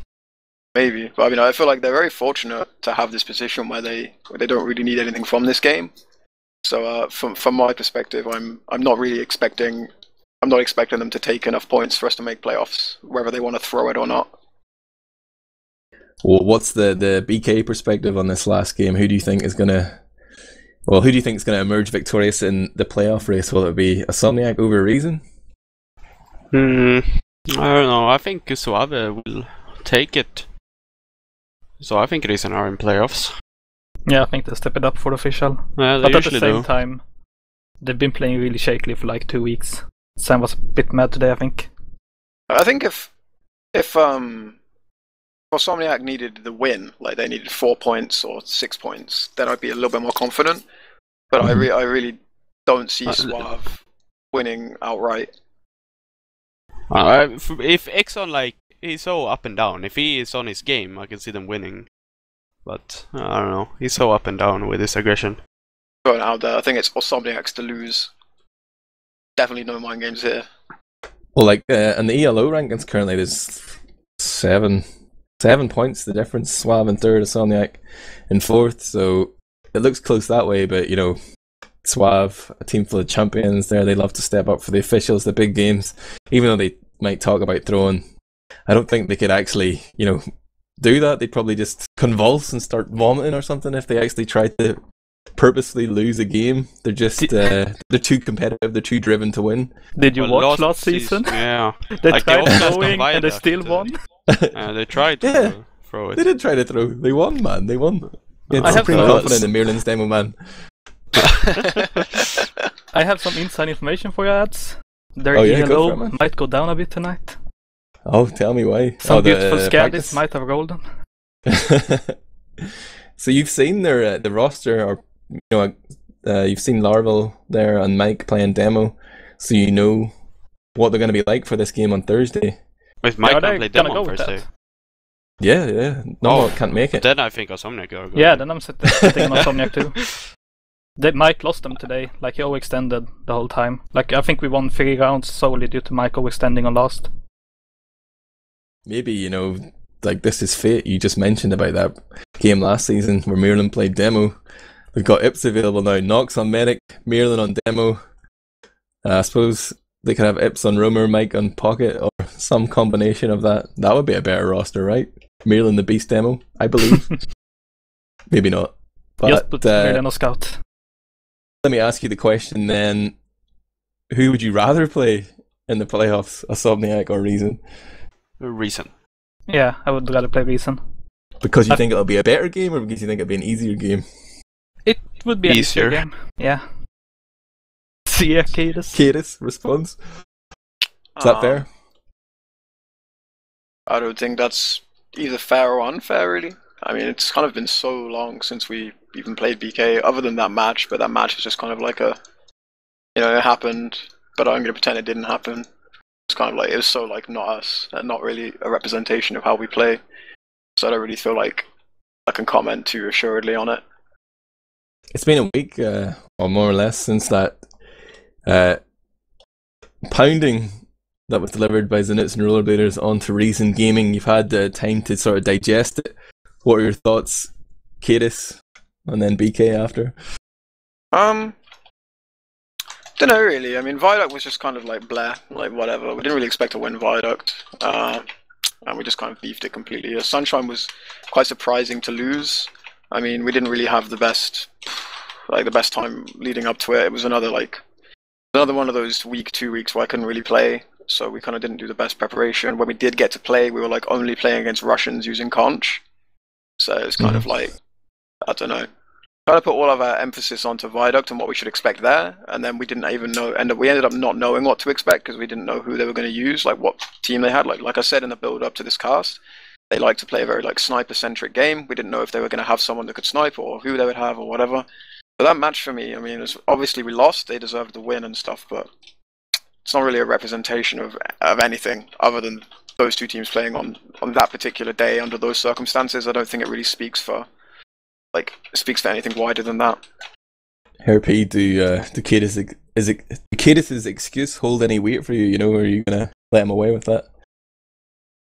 Maybe, but I mean, I feel like they're very fortunate to have this position where they don't really need anything from this game. So, from my perspective, I'm not expecting them to take enough points for us to make playoffs, whether they want to throw it or not. Well, what's the BK perspective on this last game? Who do you think is gonna emerge victorious in the playoff race? Will it be Insomniac over Reason? I don't know. I think Suave will take it. So I think Reason are in playoffs. Yeah, I think they step it up for official. Yeah, they but at the usually same do. time, they've been playing really shakily for like 2 weeks. Sam was a bit mad today, I think. I think if Insomniac needed the win, like they needed 4 points or 6 points, then I'd be a little bit more confident. But I really don't see Suave winning outright. If Exxon he's so up and down. If he is on his game, I can see them winning. But I don't know. He's so up and down with his aggression. Going out there, I think it's Insomniac's to lose. Definitely no mind games here. Well, in the ELO rankings currently, there's 7 points the difference. Suave in third, Insomniac in fourth. So it looks close that way, but Suave, a team full of champions there, they love to step up for the officials, the big games, even though they might talk about throwing. I don't think they could actually, do that. They'd probably just convulse and start vomiting or something if they actually tried to purposely lose a game. They're just they're too competitive. They're too driven to win. Did you Well, watch last season? Yeah. They Like, tried they also throwing lost and they Viaduct, still won. They tried to Yeah. throw it. They did try to throw. They won, man. They won. Yeah, I have supreme thoughts. confident in Mirlan's demo, man. I have some inside information for you, ads. Their Oh, yeah, go ELO for it, man. might go down a bit tonight. Oh, tell me why. Some the beautiful Scandis practice? might have rolled them. So you've seen their the roster, or you've seen Larval there and Mike playing demo, so you know what they're going to be like for this game on Thursday. If Mike Are can they play gonna demo go on with Thursday, that? Yeah. No, can't make it. then I think Osomniac are good. Yeah, then I'm sitting on Somniac too. Mike lost them today, like he overextended the whole time. Like I think we won 3 rounds solely due to Mike overextending on last. Maybe, like this is fate. You just mentioned about that game last season where Mirlan played demo. We've got Ips available now. Nox on Medic, Mirlan on demo. I suppose they could have Ips on Rumor, Mike on Pocket, or some combination of that. That would be a better roster, right? Mirlan the Beast demo, I believe. Maybe not. Just But put Mirlan on Scout. let me ask you the question then. Who would you rather play in the playoffs, Insomniac or Reason? Reason. Yeah, I would rather play Reason. Because you think it'll be a better game, or because you think it'll be an easier game? It would be an easier Easier. game. Yeah. See ya, Kaidus. Kaidus response. Is that fair? I don't think that's either fair or unfair, really. I mean, it's kind of been so long since we even played BK, other than that match, but that match is just kind of like it happened, but I'm going to pretend it didn't happen. It's kind of like, it was so like not us, and not really a representation of how we play. So I don't really feel like I can comment too assuredly on it. It's been a week, or more or less, since that pounding that was delivered by Knutsson and Rollerbladers onto Reason Gaming. You've had time to sort of digest it. What are your thoughts, Kaidus, and then BK after? Don't know really. I mean, Viaduct was just kind of like blah, like whatever. We didn't really expect to win Viaduct, and we just kind of beefed it completely. Sunshine was quite surprising to lose. I mean, we didn't really have the best time leading up to it. It was another one of those 2 weeks where I couldn't really play, so we kind of didn't do the best preparation. When we did get to play, we were like only playing against Russians using Conch, so it's kind of like, I don't know. Try to put all of our emphasis onto Viaduct and what we should expect there, and then we didn't even know. We ended up not knowing what to expect because we didn't know who they were going to use, like what team they had. Like I said in the build up to this cast, they like to play a very like sniper centric game. We didn't know if they were going to have someone that could snipe or who they would have or whatever. But that match for me, I mean, obviously we lost. They deserved the win and stuff, but it's not really a representation of anything other than those two teams playing on that particular day under those circumstances. I don't think it really speaks for anything wider than that. Herpy, do Kaidus' excuse hold any weight for you? Are you gonna let him away with that?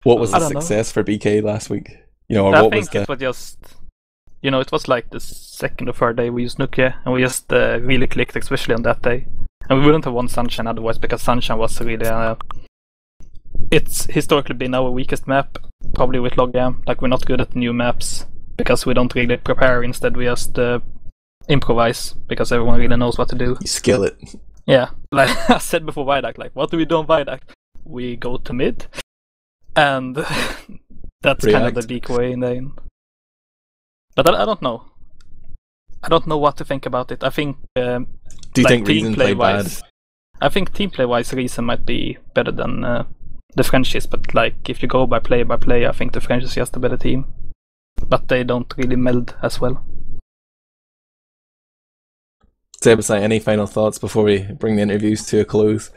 What was the success for BK last week? I think it was just, it was like the second or third day we used Nukia, and we just really clicked, especially on that day. And we wouldn't have won Sunshine otherwise, because Sunshine was really it's historically been our weakest map, probably with Logjam. Like, we're not good at new maps because we don't really prepare. Instead, we just improvise because everyone really knows what to do. You skill it. Yeah, like I said before Viaduct, like, what do we do on Viaduct? We go to mid, and that's kind of the beak way in the end. But I don't know. I don't know what to think about it. I think do you think Reason play bad? I think team play wise Reason might be better than the Frenchies, but like if you go by play, I think the French is just a better team. But they don't really meld as well. Zebbosai, any final thoughts before we bring the interviews to a close?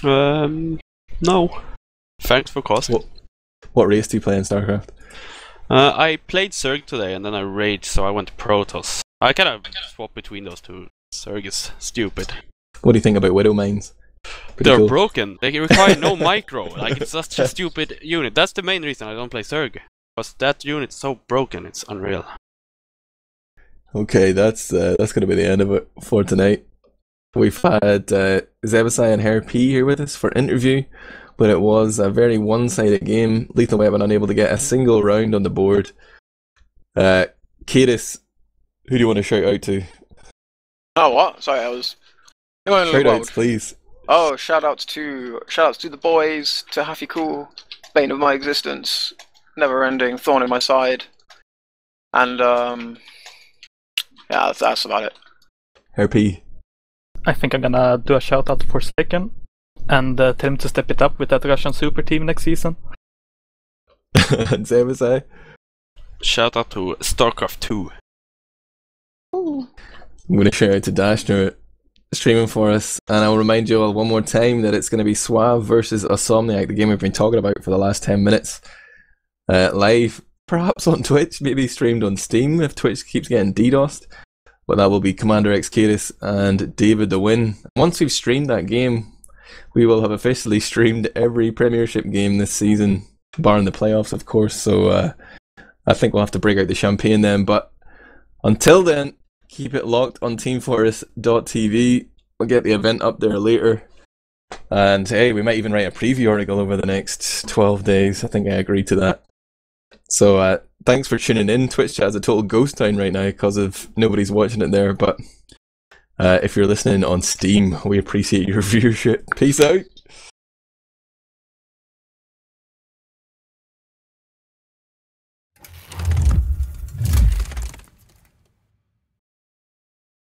No. Thanks for casting. What race do you play in StarCraft? I played Zerg today and then I raged, so I went to Protoss. I kind of swap between those two. Zerg is stupid. What do you think about Widow Mines? They're cool. Broken. They require no micro. Like, it's such a stupid unit. That's the main reason I don't play Zerg. Because that unit's so broken, it's unreal. Okay, that's going to be the end of it for tonight. We've had Zebbosai and Herp here with us for interview, but it was a very one-sided game. Lethal Weapon unable to get a single round on the board. Kaidus Who do you want to shout out to? Oh, what? Sorry, I was. Shout outs, please. Oh, shout outs to the boys, to Happy Cool, bane of my existence, never ending, thorn in my side, and yeah, that's about it. Herpy. I think I'm gonna do a shout out for Forsaken and tell him to step it up with that Russian super team next season. And Zebbosai. Shout out to StarCraft 2. I'm going to shout out to Dashner streaming for us, and I'll remind you all one more time that it's going to be Suave versus Insomniac, the game we've been talking about for the last 10 minutes. Live, perhaps on Twitch, maybe streamed on Steam if Twitch keeps getting DDoSed. But that will be Commander X kaidus and David the Win. Once we've streamed that game, we will have officially streamed every Premiership game this season, barring the playoffs, of course. So I think we'll have to break out the champagne then. But until then, keep it locked on teamfortress.tv. We'll get the event up there later. And hey, we might even write a preview article over the next 12 days. I think I agree to that. So thanks for tuning in. Twitch chat is a total ghost town right now because of nobody's watching it there. But if you're listening on Steam, we appreciate your viewership. Peace out.